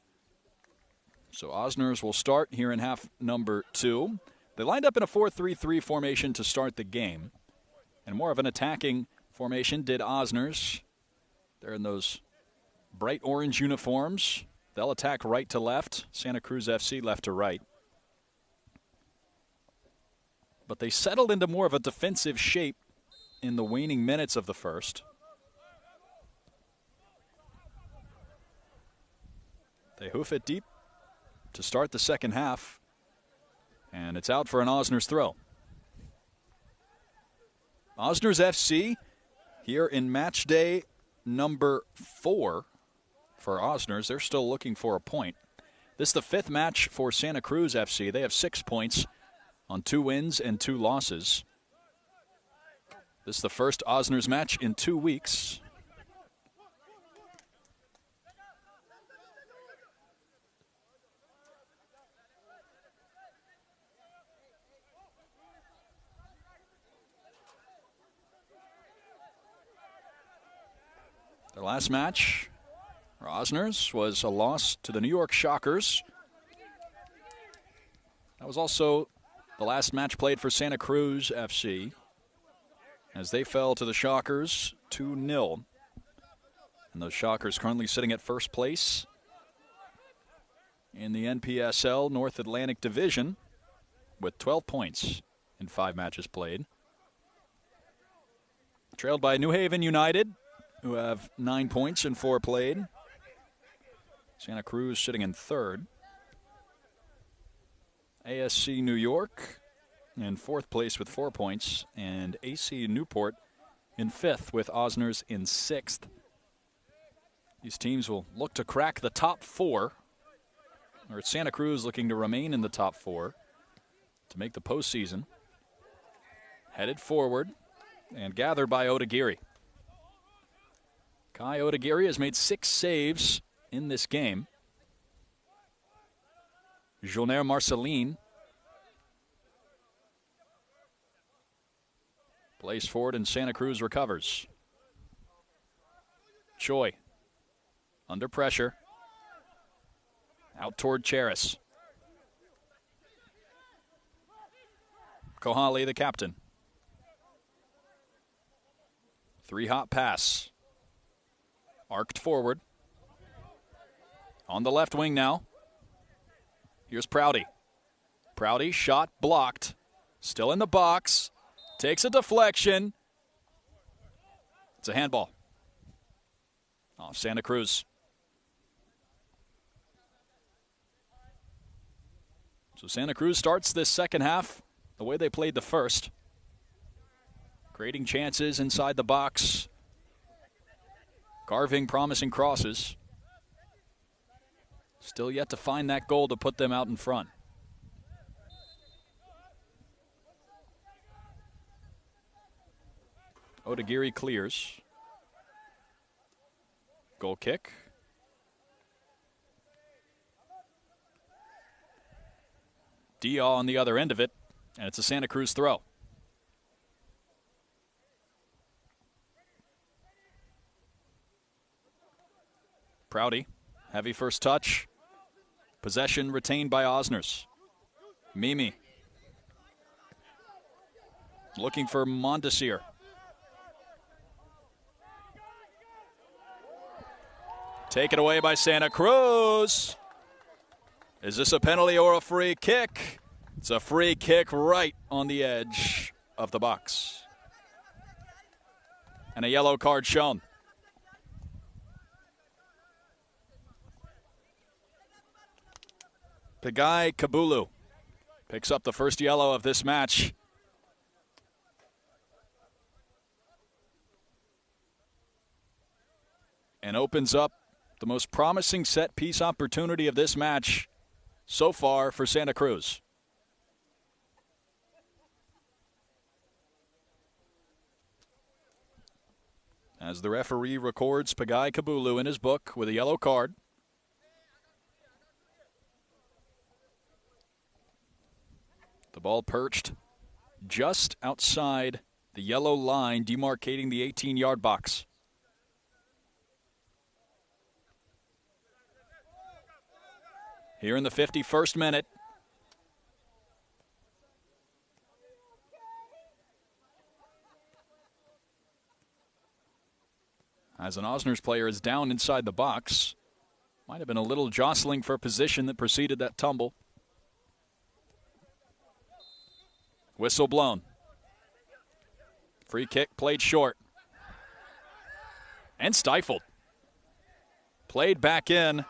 So Osners will start here in half number 2. They lined up in a 4-3-3 formation to start the game. And more of an attacking formation did Osners. They're in those bright orange uniforms. They'll attack right to left. Santa Cruz FC left to right. But they settled into more of a defensive shape in the waning minutes of the first. They hoof it deep to start the second half. And it's out for an Osners throw. Osners FC here in match day number 4 for Osners. They're still looking for a point. This is the 5th match for Santa Cruz FC. They have 6 points on 2 wins and 2 losses. This is the first Osners match in 2 weeks. The last match for Osners was a loss to the New York Shockers. That was also the last match played for Santa Cruz FC as they fell to the Shockers 2-0. And those Shockers currently sitting at first place in the NPSL North Atlantic Division with 12 points in 5 matches played. Trailed by New Haven United, who have 9 points in 4 played. Santa Cruz sitting in 3rd. ASC New York in 4th place with 4 points, and AC Newport in 5th with Osners in 6th. These teams will look to crack the top 4, or it's Santa Cruz looking to remain in the top 4 to make the postseason. Headed forward and gathered by Odaguirre. Kai Odaguirre has made 6 saves in this game. Jonaire Marceline plays forward and Santa Cruz recovers. Choi under pressure. Out toward Cheris. Kohali, the captain. 3-hop pass. Arced forward. On the left wing now. Here's Prouty. Prouty, shot blocked. Still in the box. Takes a deflection. It's a handball. Off Santa Cruz. So Santa Cruz starts this second half the way they played the first. Creating chances inside the box. Carving promising crosses. Still yet to find that goal to put them out in front. Odaguirre clears. Goal kick. Dia on the other end of it, and it's a Santa Cruz throw. Prouty, heavy first touch. Possession retained by Osners. Mimi. Looking for Mondesir. Taken away by Santa Cruz. Is this a penalty or a free kick? It's a free kick right on the edge of the box. And a yellow card shown. Pagai Kabulu picks up the first yellow of this match. And opens up the most promising set-piece opportunity of this match so far for Santa Cruz. As the referee records Pagai Kabulu in his book with a yellow card. The ball perched just outside the yellow line demarcating the 18-yard box. Here in the 51st minute. As an Osners player is down inside the box. Might have been a little jostling for position that preceded that tumble. Whistle blown. Free kick played short. And stifled. Played back in.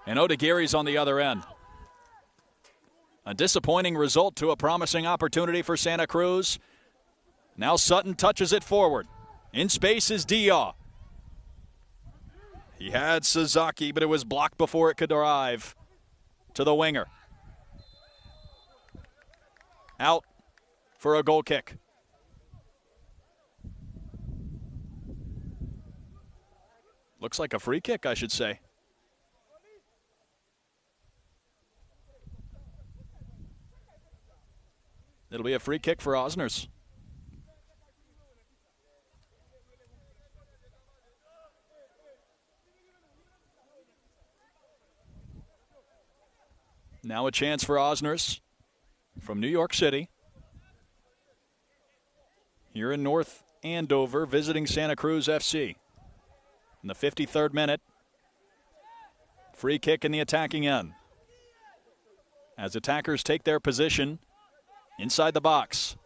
And Odagieri's on the other end. A disappointing result to a promising opportunity for Santa Cruz. Now Sutton touches it forward. In space is Dia. He had Sasaki, but it was blocked before it could arrive to the winger. Out for a goal kick. Looks like a free kick, I should say. It'll be a free kick for Osners. Now a chance for Osners from New York City. Here in North Andover, visiting Santa Cruz FC. In the 53rd minute, free kick in the attacking end. As attackers take their position inside the box.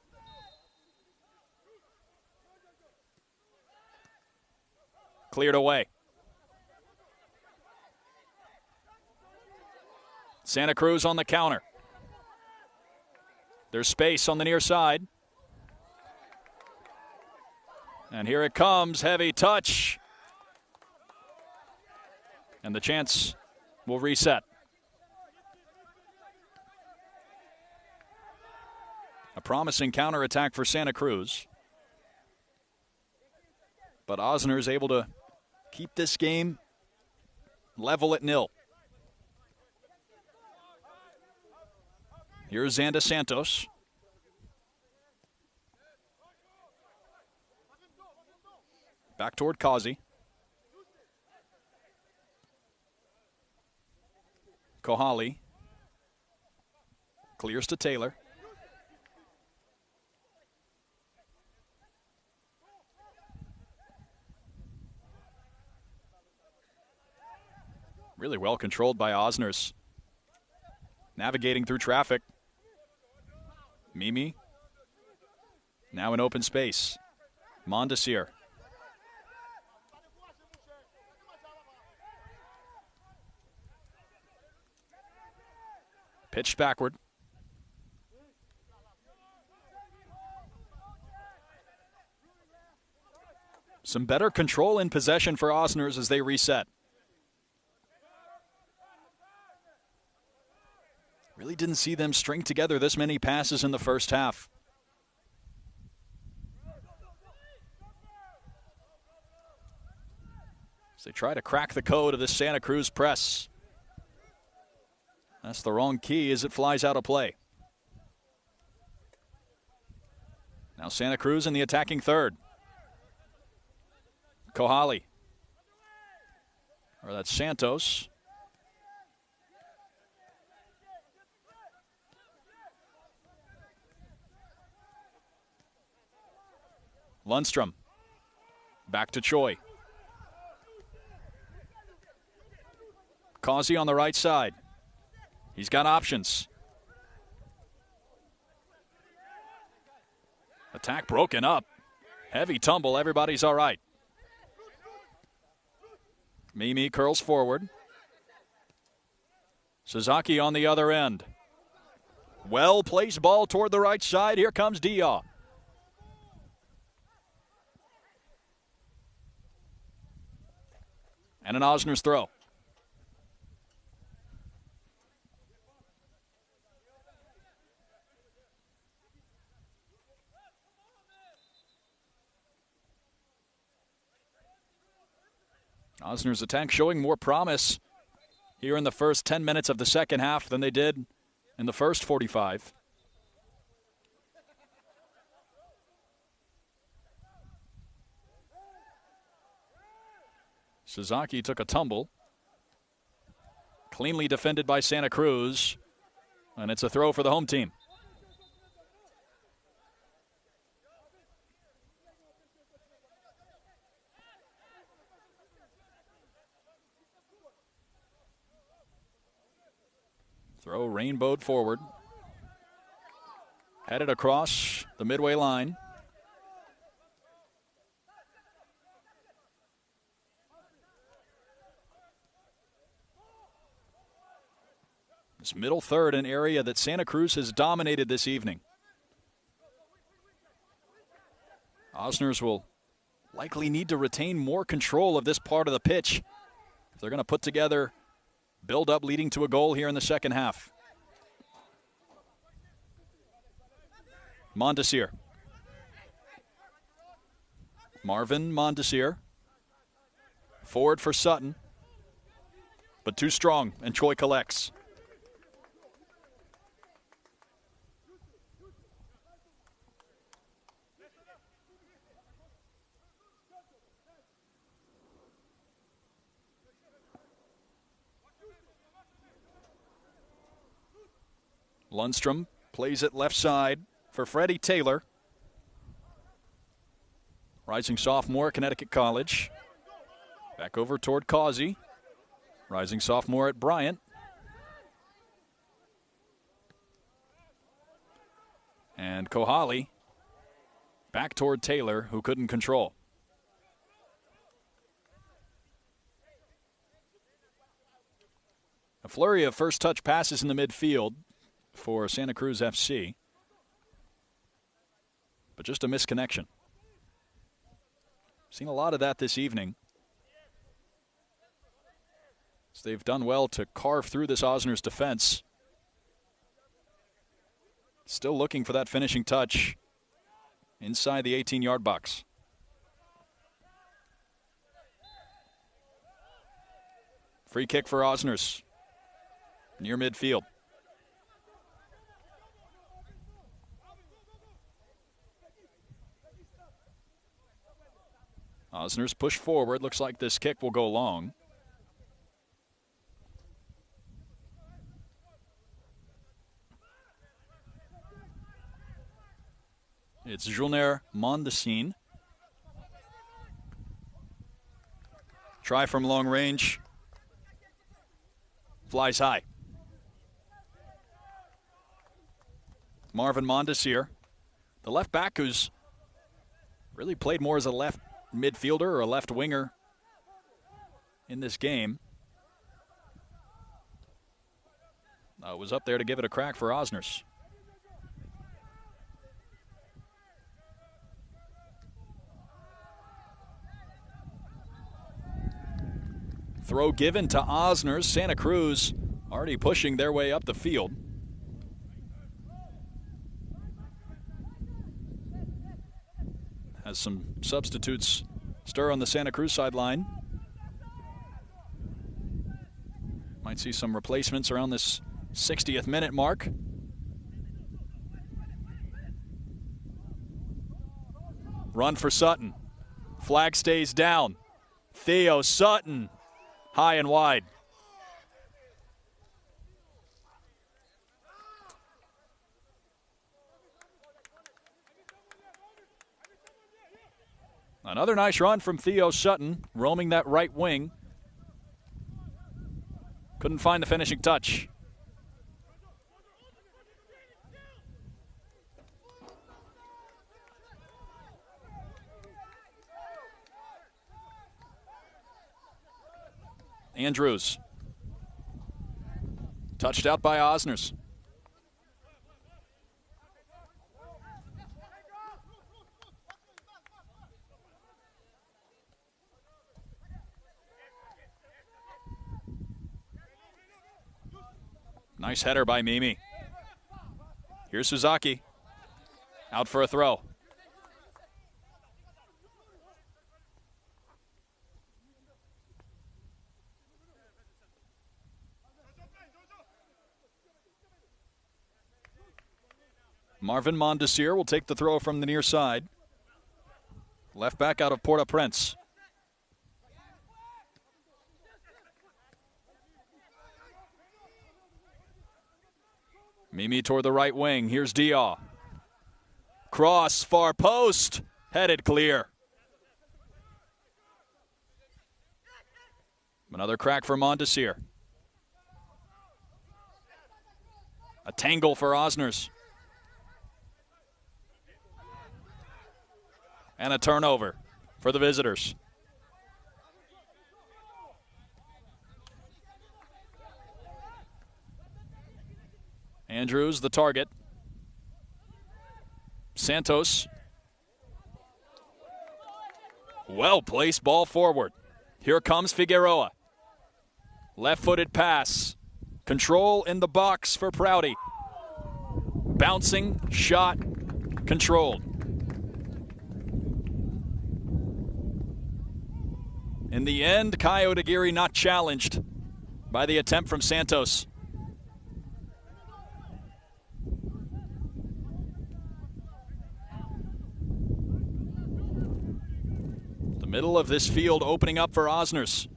Cleared away. Santa Cruz on the counter. There's space on the near side. And here it comes, heavy touch. And the chance will reset. A promising counterattack for Santa Cruz. But Osners able to keep this game level at 0. Here's Xanda Santos. Back toward Kazi. Kohali. Clears to Taylor. Really well controlled by Osners. Navigating through traffic. Mimi. Now in open space. Mondesir. Pitched backward. Some better control in possession for Osners as they reset. Really didn't see them string together this many passes in the first half. As they try to crack the code of the Santa Cruz press. That's the wrong key as it flies out of play. Now Santa Cruz in the attacking third. Kohali. Or that's Santos. Lundstrom. Back to Choi. Kazi on the right side. He's got options. Attack broken up. Heavy tumble. Everybody's all right. Mimi curls forward. Sasaki on the other end. Well-placed ball toward the right side. Here comes Dia. And an Osners throw. Osners attack showing more promise here in the first 10 minutes of the second half than they did in the first 45. Sasaki took a tumble. Cleanly defended by Santa Cruz. And it's a throw for the home team. Throw rainbowed forward. Headed across the midway line. This middle third, an area that Santa Cruz has dominated this evening. Osners will likely need to retain more control of this part of the pitch if they're going to put together build-up leading to a goal here in the second half. Mondesir. Marvin Mondesir. Forward for Sutton. But too strong, and Choi collects. Lundstrom plays it left side for Freddie Taylor. Rising sophomore at Connecticut College. Back over toward Causey. Rising sophomore at Bryant. And Kohali back toward Taylor, who couldn't control. A flurry of first touch passes in the midfield for Santa Cruz FC. But just a misconnection. Seen a lot of that this evening. So they've done well to carve through this Osners defense. Still looking for that finishing touch inside the 18-yard box. Free kick for Osners near midfield. Osners push forward. Looks like this kick will go long. It's Julner Mondesine. Try from long range. Flies high. Marvin Mondesir, the left back who's really played more as a left midfielder or a left winger in this game. Was up there to give it a crack for Osners. Throw given to Osners. Santa Cruz already pushing their way up the field. Has some substitutes stir on the Santa Cruz sideline. Might see some replacements around this 60th minute mark. Run for Sutton. Flag stays down. Theo Sutton, high and wide. Another nice run from Theo Sutton, roaming that right wing. Couldn't find the finishing touch. Andrews Touched out by Osners. Nice header by Mimi. Here's Suzaki. Out for a throw. Marvin Mondesir will take the throw from the near side. Left back out of Port-au-Prince. Mimi toward the right wing. Here's Dia. Cross, far post. Headed clear. Another crack for Mondesir. A tangle for Osners. And a turnover for the visitors. Andrews, the target. Santos. Well-placed ball forward. Here comes Figueroa. Left-footed pass. Control in the box for Prouty. Bouncing, shot, controlled. In the end, Kai Odagiri not challenged by the attempt from Santos. The middle of this field opening up for Osners.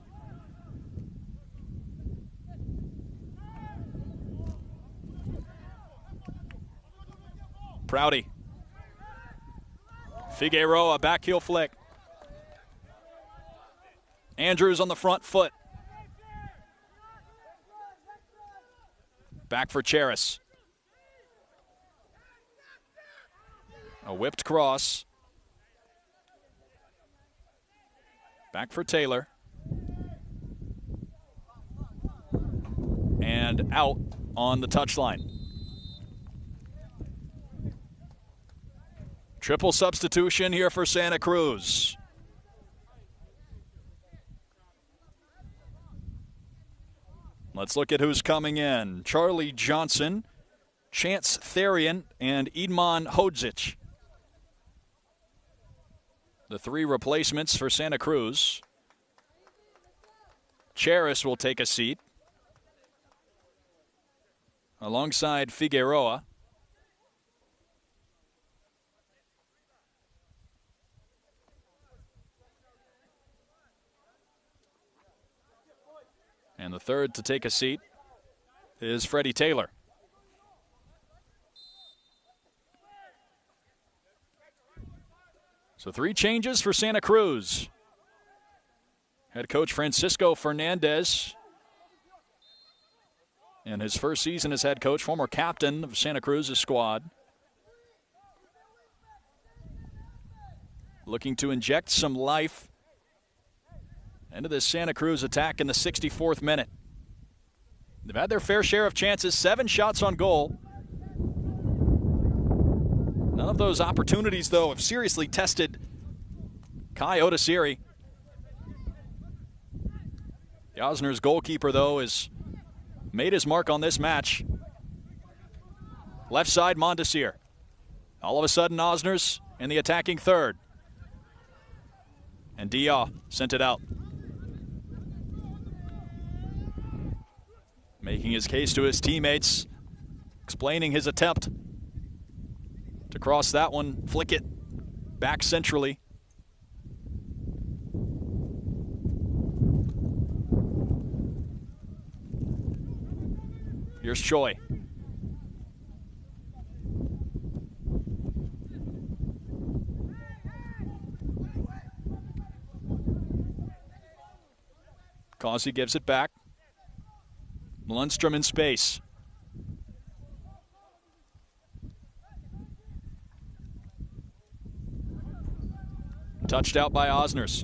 Prouty. Figueroa, back heel flick. Andrews on the front foot. Back for Charis. A whipped cross. Back for Taylor. And out on the touchline. Triple substitution here for Santa Cruz. Let's look at who's coming in. Charlie Johnson, Chance Therian, and Idman Hodzic. The three replacements for Santa Cruz. Charis will take a seat alongside Figueroa. And the third to take a seat is Freddie Taylor. So 3 changes for Santa Cruz. Head coach Francisco Fernandez, in his first season as head coach, former captain of Santa Cruz's squad, looking to inject some life into this Santa Cruz attack in the 64th minute. They've had their fair share of chances, 7 shots on goal. None of those opportunities, though, have seriously tested Kai Odasiri. The Osners goalkeeper, though, has made his mark on this match. Left side, Mondesir. All of a sudden, Osners in the attacking third. And Dia sent it out. Making his case to his teammates, explaining his attempt to cross that one, flick it back centrally. Here's Choi. Causey gives it back. Lundstrom in space. Touched out by Osners.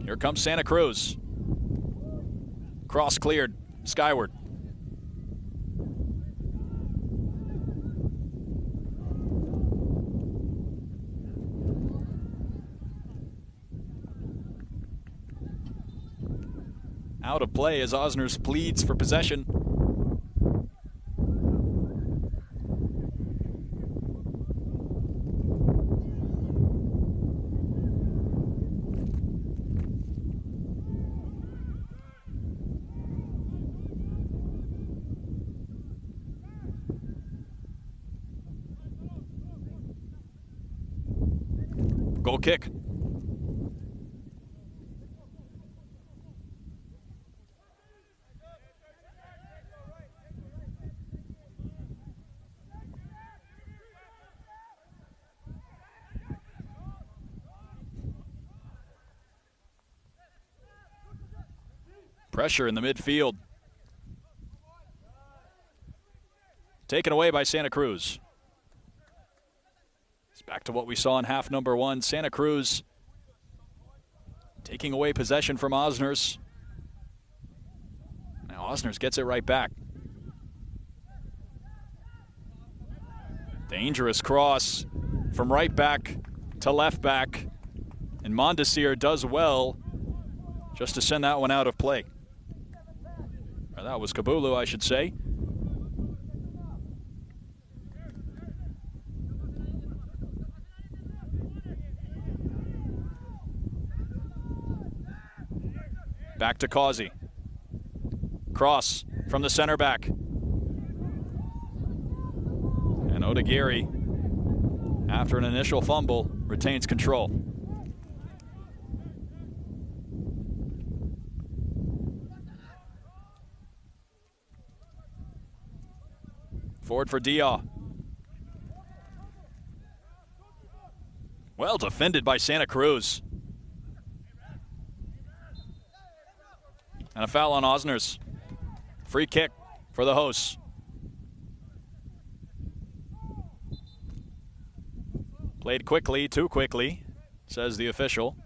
Here comes Santa Cruz. Cross cleared, skyward. Out of play as Osners pleads for possession. Goal kick. Pressure in the midfield. Taken away by Santa Cruz. It's back to what we saw in half number one. Santa Cruz taking away possession from Osners. Now Osners gets it right back. Dangerous cross from right back to left back. And Mondesir does well just to send that one out of play. Or that was Kabulu, I should say. Back to Causey. Cross from the center back. And Odagiri, after an initial fumble, retains control. Forward for Dia. Well defended by Santa Cruz. And a foul on Osners. Free kick for the hosts. Played quickly, too quickly, says the official.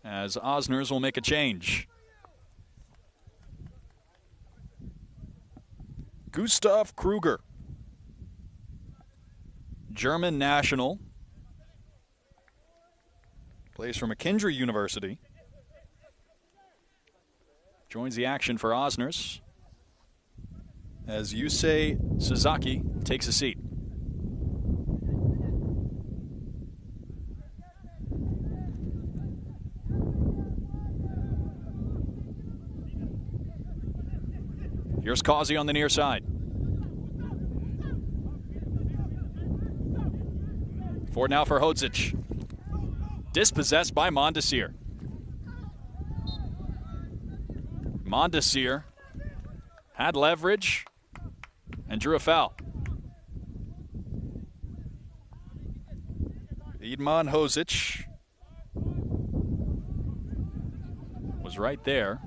As Osners will make a change. Gustav Kruger, German national, plays for McKendree University. Joins the action for Osners as Yusei Suzaki takes a seat. Here's Causey on the near side. Forward now for Hodzic. Dispossessed by Mondesir. Mondesir had leverage and drew a foul. Idman Hodzic was right there.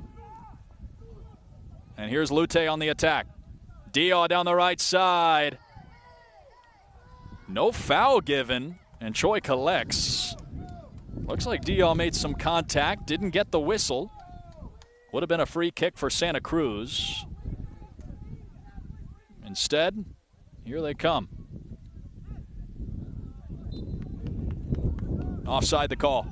And here's Lute on the attack. Dia down the right side. No foul given, and Choi collects. Looks like Dia made some contact, didn't get the whistle. Would have been a free kick for Santa Cruz. Instead, here they come. Offside the call.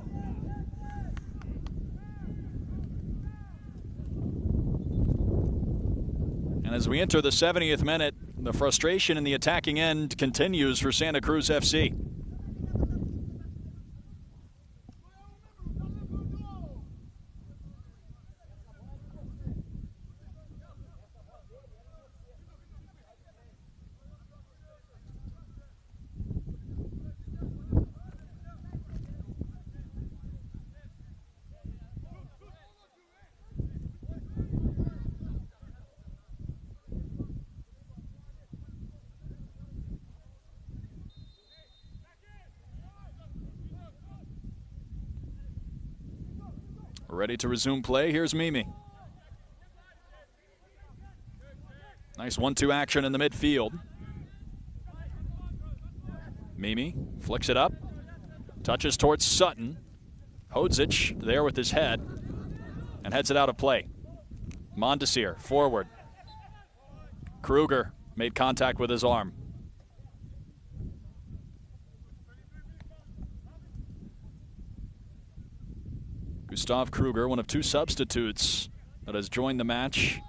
And as we enter the 70th minute, the frustration in the attacking end continues for Santa Cruz FC. Ready to resume play. Here's Mimi. Nice 1-2 action in the midfield. Mimi flicks it up. Touches towards Sutton. Hodzic there with his head. And heads it out of play. Mondesir forward. Kruger made contact with his arm. Gustav Kruger, one of 2 substitutes that has joined the match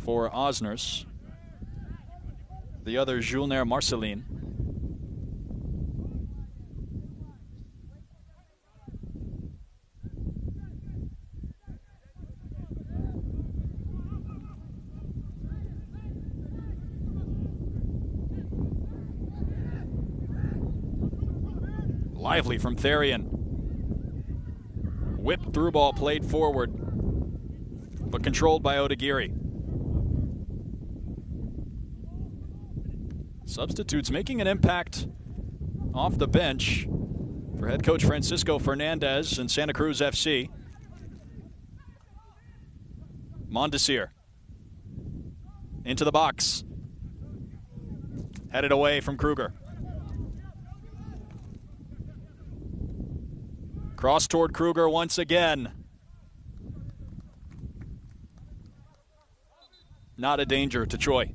for Osners. The other, Julner Marcelin. Lively from Therian. Whipped through ball played forward, but controlled by Odagiri. Substitutes making an impact off the bench for head coach Francisco Fernandez and Santa Cruz FC. Mondesir into the box. Headed away from Kruger. Cross toward Kruger once again. Not a danger to Choi.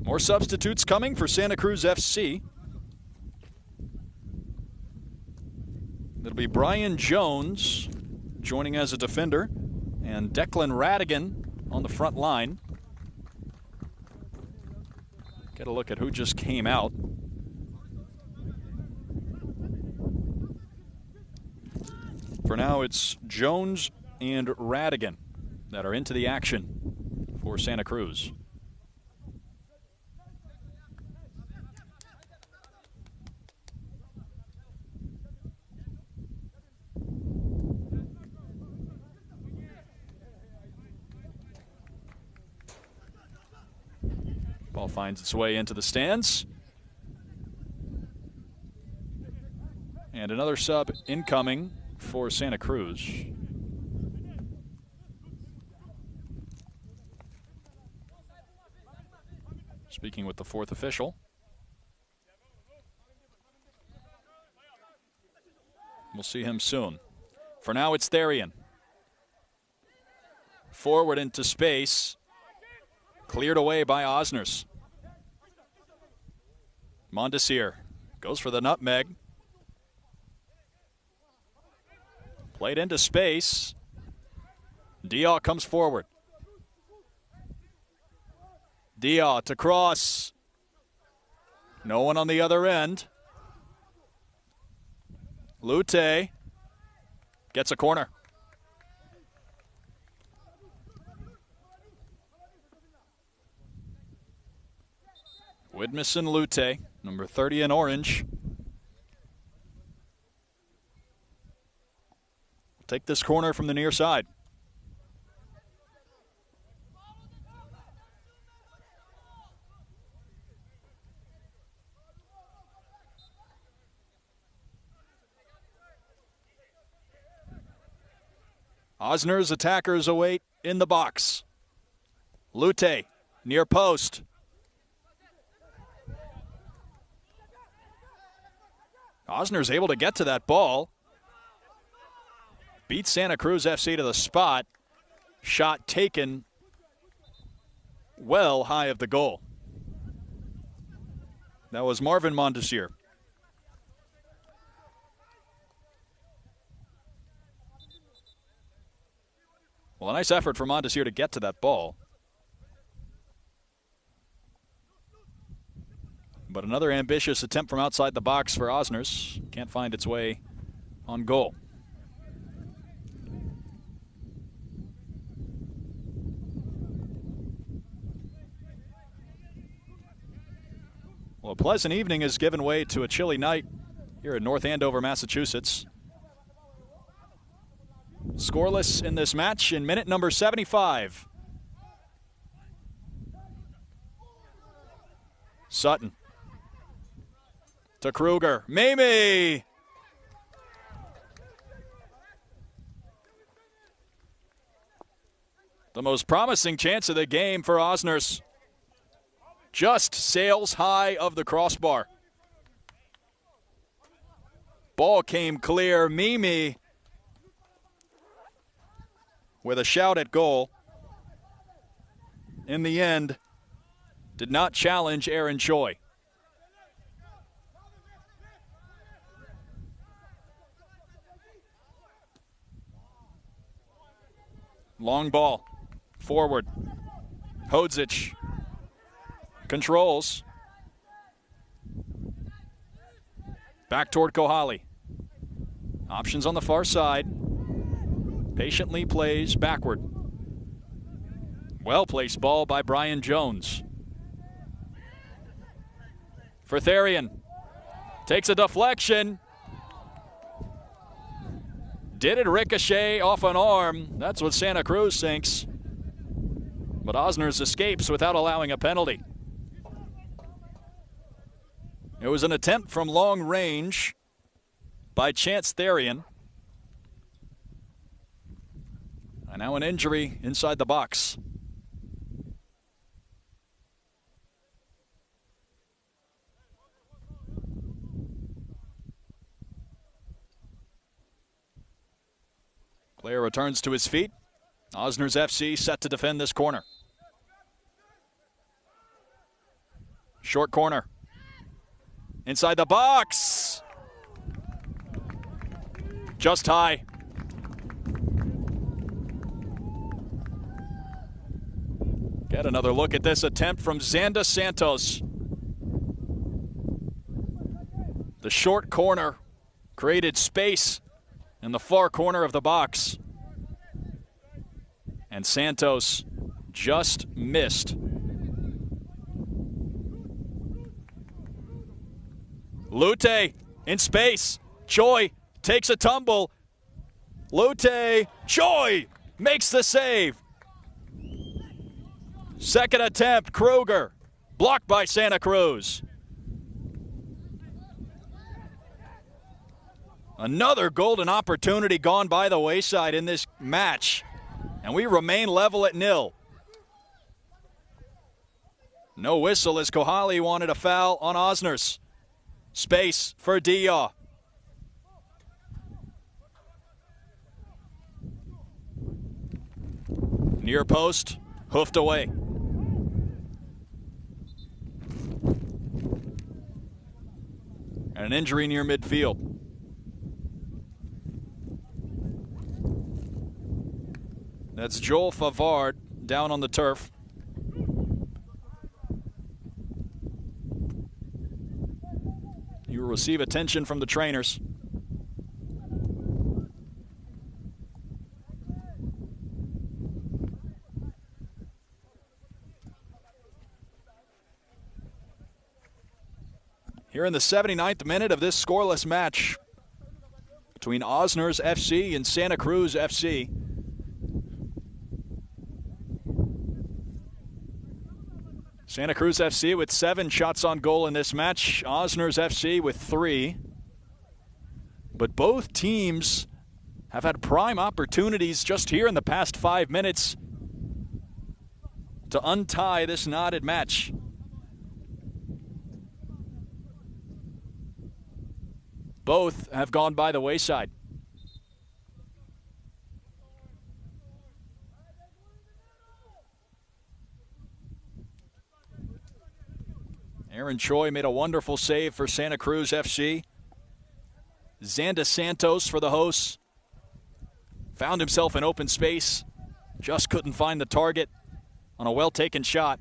More substitutes coming for Santa Cruz FC. It'll be Brian Jones joining as a defender and Declan Radigan on the front line. Get a look at who just came out. For now, it's Jones and Radigan that are into the action for Santa Cruz. Ball finds its way into the stands. And another sub incoming for Santa Cruz. Speaking with the 4th official. We'll see him soon. For now, it's Therian. Forward into space. Cleared away by Osners. Mondesir goes for the nutmeg. Played into space. Dia comes forward. Dia to cross. No one on the other end. Lute gets a corner. Widmison Lute, number 30 in orange. Take this corner from the near side. Osners attackers await in the box. Lute, near post. Osners able to get to that ball. Beat Santa Cruz FC to the spot. Shot taken well high of the goal. That was Marvin Mondesir. Well, a nice effort for Mondesir to get to that ball. But another ambitious attempt from outside the box for Osners. Can't find its way on goal. Well, a pleasant evening has given way to a chilly night here in North Andover, Massachusetts. Scoreless in this match in minute number 75. Sutton to Kruger. Mimi! The most promising chance of the game for Osners. Just sails high of the crossbar. Ball came clear. Mimi with a shout at goal. In the end, did not challenge Aaron Choi. Long ball. Forward. Hodzic controls. Back toward Kohali. Options on the far side. Patiently plays backward. Well-placed ball by Brian Jones. For Therian. Takes a deflection. Did it ricochet off an arm? That's what Santa Cruz thinks. But Osners escapes without allowing a penalty. It was an attempt from long range by Chance Therian. And now an injury inside the box. Player returns to his feet. Osners FC set to defend this corner. Short corner. Inside the box. Just high. Get another look at this attempt from Xanda Santos. The short corner created space in the far corner of the box. And Santos just missed. Lute in space. Choi takes a tumble. Lute, Choi makes the save. Second attempt, Kruger. Blocked by Santa Cruz. Another golden opportunity gone by the wayside in this match. And we remain level at 0. No whistle as Kohali wanted a foul on Osners. Space for Dia. Near post, hoofed away. And an injury near midfield. That's Joel Favard down on the turf. He will receive attention from the trainers. Here in the 79th minute of this scoreless match between Osners FC and Santa Cruz FC. Santa Cruz FC with 7 shots on goal in this match. Osners FC with 3. But both teams have had prime opportunities just here in the past 5 minutes to untie this knotted match. Both have gone by the wayside. Aaron Choi made a wonderful save for Santa Cruz FC. Xanda Santos for the hosts. Found himself in open space. Just couldn't find the target on a well-taken shot.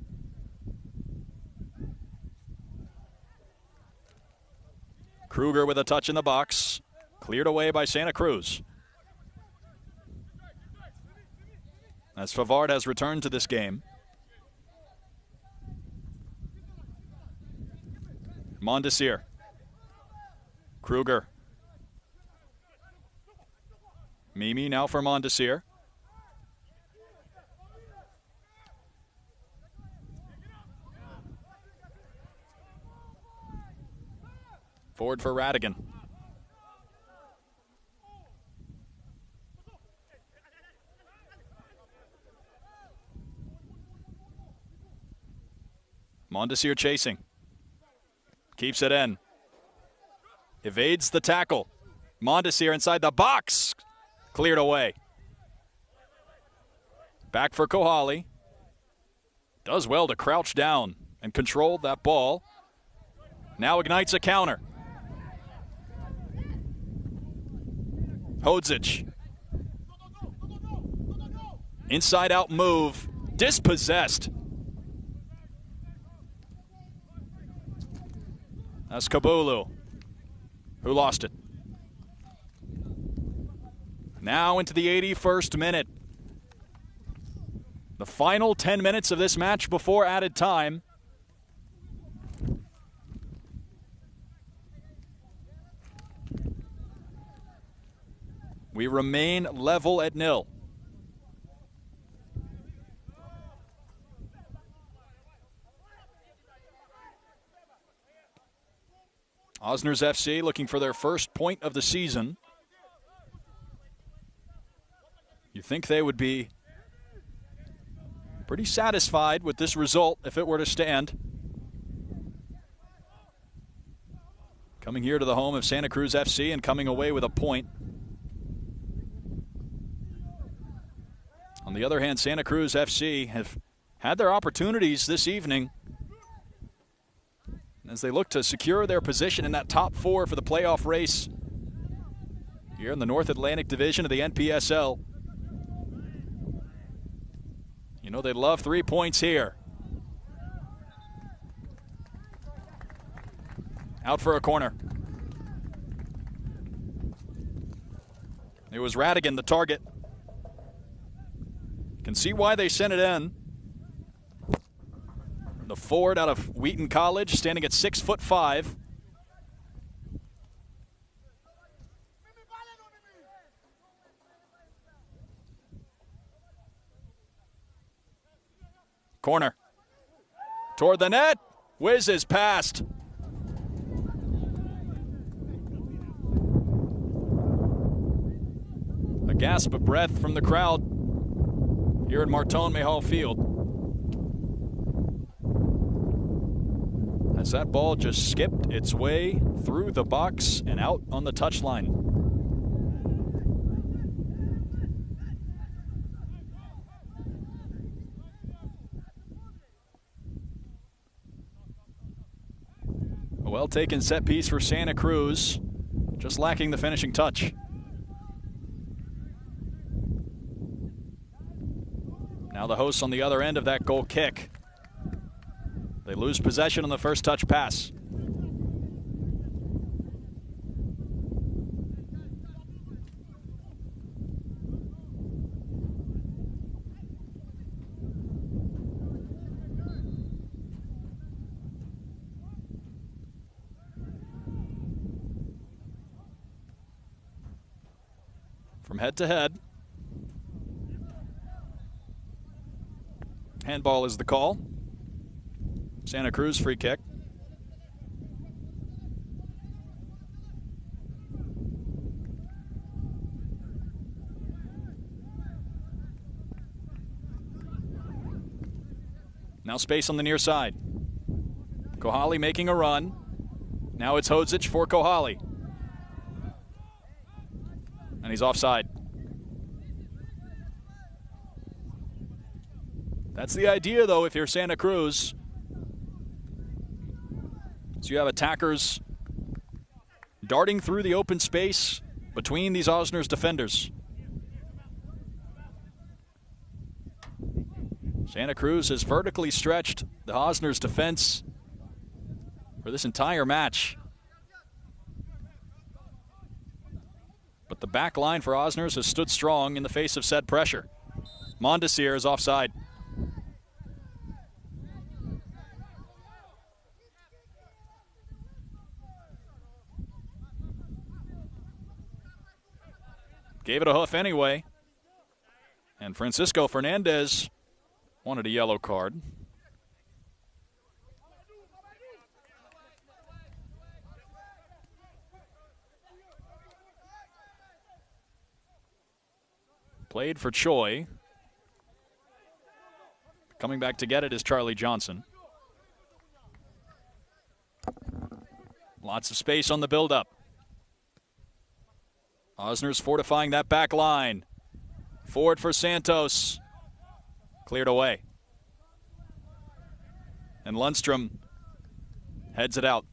Kruger with a touch in the box. Cleared away by Santa Cruz. As Favard has returned to this game. Mondesir. Kruger. Mimi now for Mondesir. Forward for Radigan. Mondesir chasing. Keeps it in. Evades the tackle. Mondesir inside the box. Cleared away. Back for Kohali. Does well to crouch down and control that ball. Now ignites a counter. Hodzic. Inside out move. Dispossessed. That's Kabulu, who lost it. Now into the 81st minute. The final 10 minutes of this match before added time. We remain level at 0. Osners FC looking for their first point of the season. You think they would be pretty satisfied with this result if it were to stand. Coming here to the home of Santa Cruz FC and coming away with a point. On the other hand, Santa Cruz FC have had their opportunities this evening as they look to secure their position in that top 4 for the playoff race here in the North Atlantic Division of the NPSL. You know they'd love 3 points here. Out for a corner. It was Radigan, the target. Can see why they sent it in. The forward out of Wheaton College, standing at 6'5". Corner. Toward the net. Whizzes past. A gasp of breath from the crowd here at Martone Mayhall Field. As that ball just skipped its way through the box and out on the touchline. A well-taken set piece for Santa Cruz, just lacking the finishing touch. Now the hosts on the other end of that goal kick. They lose possession on the first touch pass. From head to head. Handball is the call. Santa Cruz free kick. Now space on the near side. Kohali making a run. Now it's Hodzic for Kohali. And he's offside. That's the idea, though, if you're Santa Cruz. So you have attackers darting through the open space between these Osners defenders. Santa Cruz has vertically stretched the Osners defense for this entire match. But the back line for Osners has stood strong in the face of said pressure. Mondesir is offside. Gave it a hoof anyway. And Francisco Fernandez wanted a yellow card. Played for Choi. Coming back to get it is Charlie Johnson. Lots of space on the build-up. Osners fortifying that back line. Forward for Santos. Cleared away. And Lundstrom heads it out.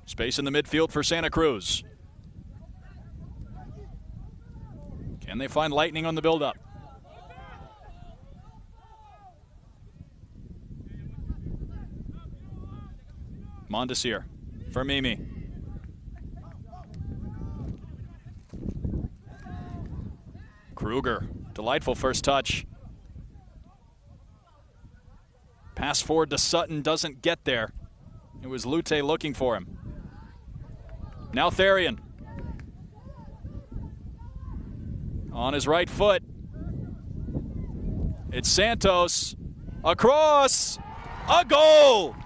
Space in the midfield for Santa Cruz. Can they find lightning on the build-up? Mondesir for Mimi. Kruger, delightful first touch. Pass forward to Sutton, doesn't get there. It was Lute looking for him. Now Therian. On his right foot. It's Santos. Across. A goal!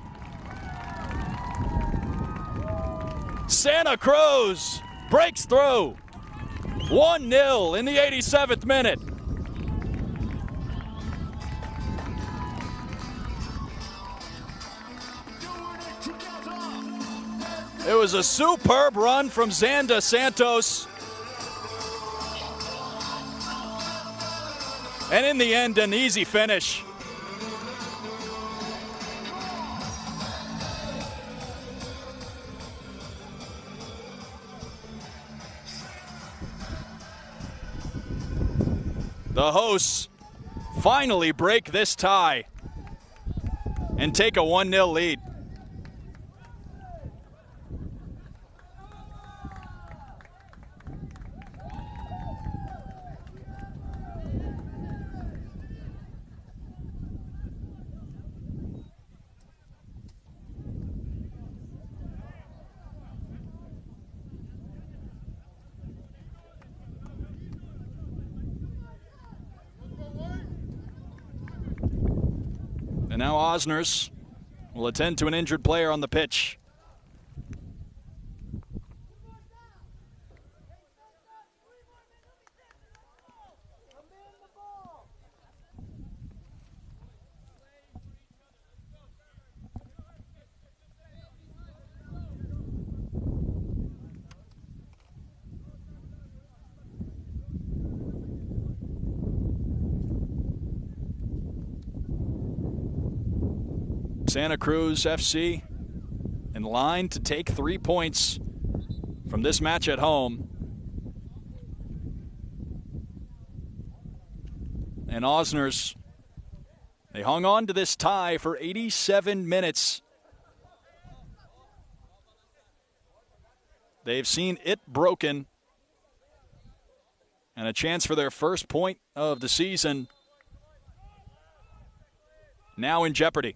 Santa Cruz breaks through. 1-0 in the 87th minute. It was a superb run from Xander Santos. And in the end, an easy finish. The hosts finally break this tie and take a 1-0 lead. And now Osners will attend to an injured player on the pitch. Santa Cruz FC in line to take 3 points from this match at home. And Osners, they hung on to this tie for 87 minutes. They've seen it broken. And a chance for their first point of the season now in jeopardy.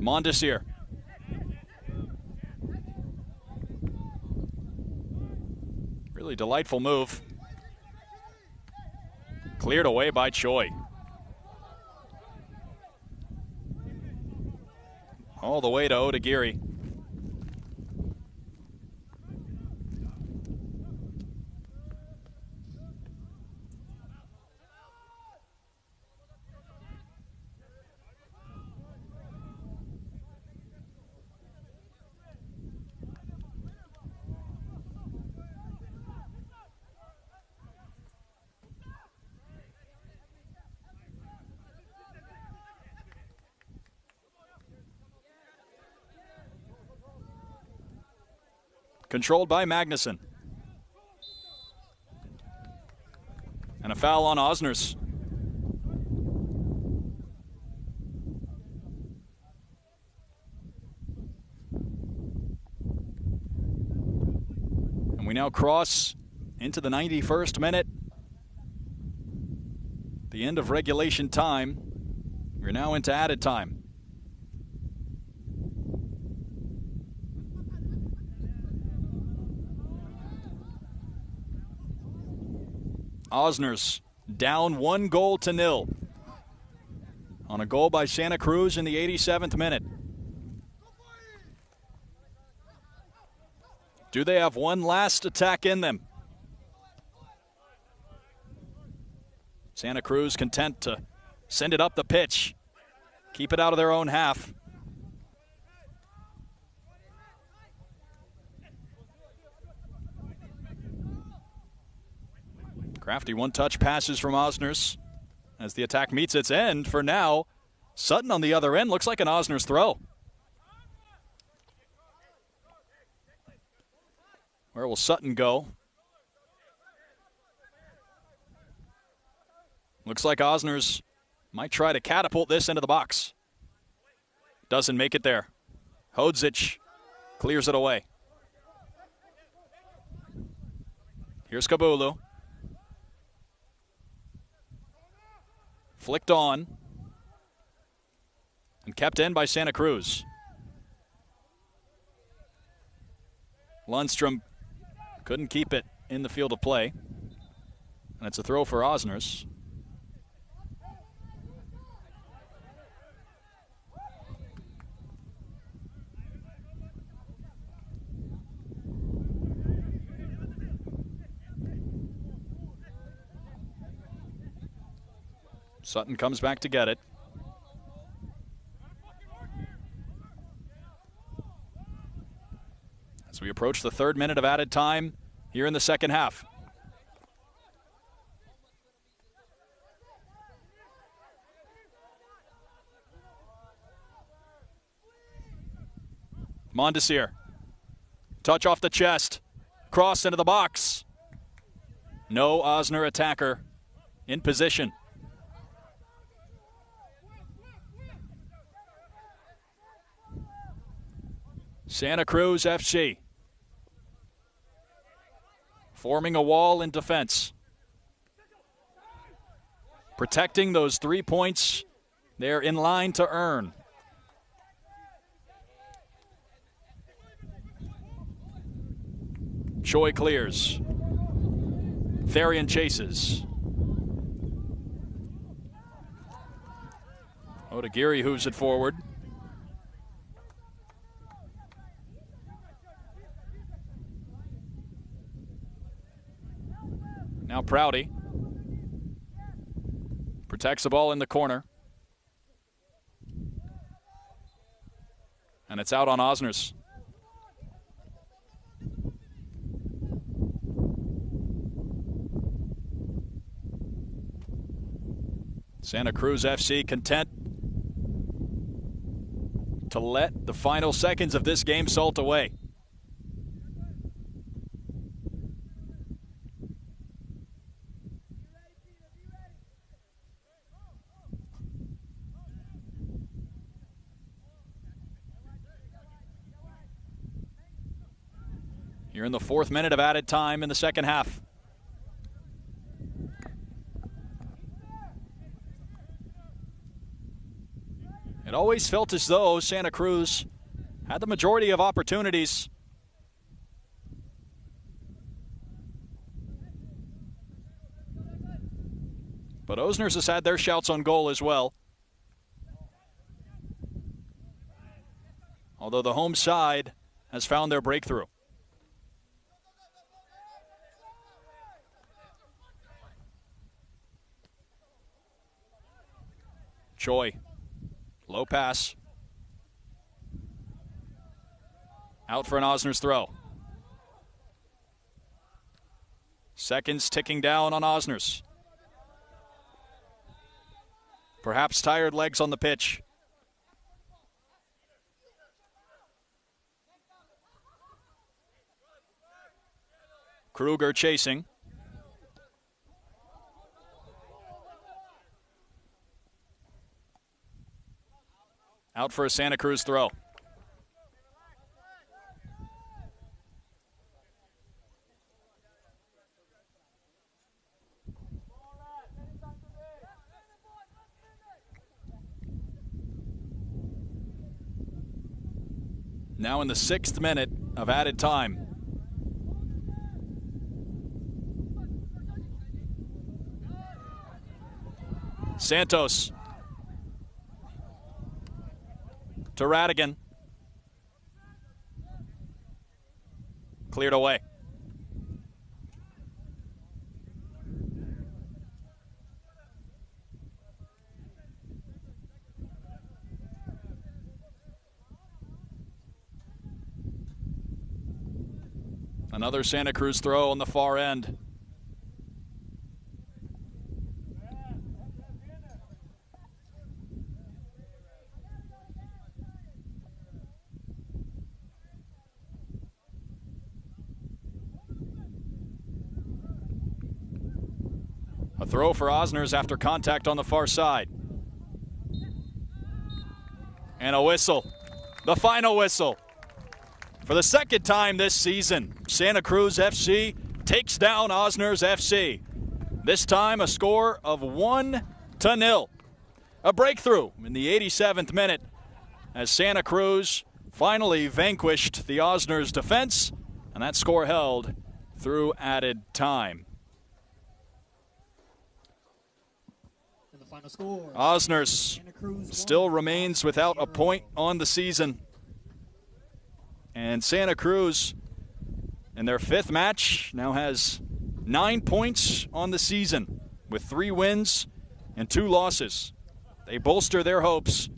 Mondesir. Really delightful move. Cleared away by Choi. All the way to Odagiri. Controlled by Magnuson. And a foul on Osners. And we now cross into the 91st minute. The end of regulation time. We're now into added time. Osners down 1-0 on a goal by Santa Cruz in the 87th minute. Do they have one last attack in them? Santa Cruz content to send it up the pitch. Keep it out of their own half. Crafty one-touch passes from Osners as the attack meets its end. For now, Sutton on the other end looks like an Osners throw. Where will Sutton go? Looks like Osners might try to catapult this into the box. Doesn't make it there. Hodzic clears it away. Here's Kabulu. Flicked on. And kept in by Santa Cruz. Lundstrom couldn't keep it in the field of play. And it's a throw for Osners. Sutton comes back to get it. As we approach the 3rd minute of added time here in the second half. Mondesir. Touch off the chest. Cross into the box. No Osner attacker in position. Santa Cruz FC forming a wall in defense. Protecting those 3 points they're in line to earn. Choi clears. Therian chases. Odagiri hooves it forward. Now Prouty protects the ball in the corner. And it's out on Osners. Santa Cruz FC content to let the final seconds of this game salt away. You're in the 4th minute of added time in the second half. It always felt as though Santa Cruz had the majority of opportunities. But Osners has had their shouts on goal as well. Although the home side has found their breakthrough. Choi, low pass. Out for an Osners throw. Seconds ticking down on Osners. Perhaps tired legs on the pitch. Kruger chasing. Out for a Santa Cruz throw. Now in the 6th minute of added time. Santos to Radigan. Cleared away. Another Santa Cruz throw on the far end. A throw for Osners after contact on the far side. And a whistle. The final whistle. For the 2nd time this season, Santa Cruz FC takes down Osners FC. This time a score of 1-0. A breakthrough in the 87th minute as Santa Cruz finally vanquished the Osners defense, and that score held through added time. And the final score, Osners still remains without a point on the season. And Santa Cruz, in their 5th match, now has 9 points on the season with 3 wins and 2 losses. They bolster their hopes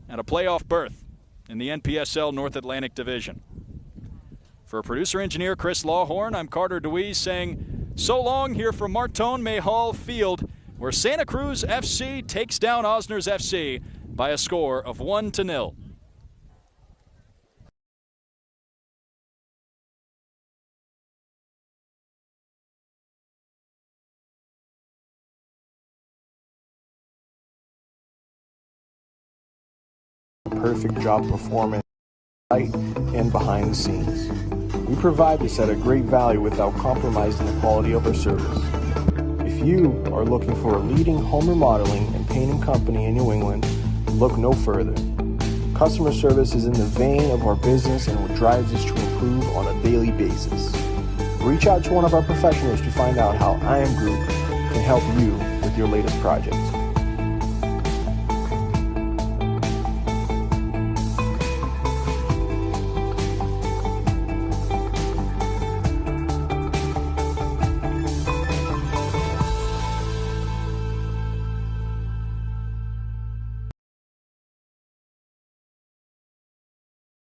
at a playoff berth in the NPSL North Atlantic Division. For producer-engineer Chris Lawhorn, I'm Carter DeWeese saying so long here from Martone Mayhall Field, where Santa Cruz FC takes down Osners FC by a score of 1-0. Perfect job performance, right and behind the scenes. We provide this at a great value without compromising the quality of our service. If you are looking for a leading home remodeling and painting company in New England, look no further. Customer service is in the vein of our business and what drives us to improve on a daily basis. Reach out to one of our professionals to find out how I Am Group can help you with your latest projects.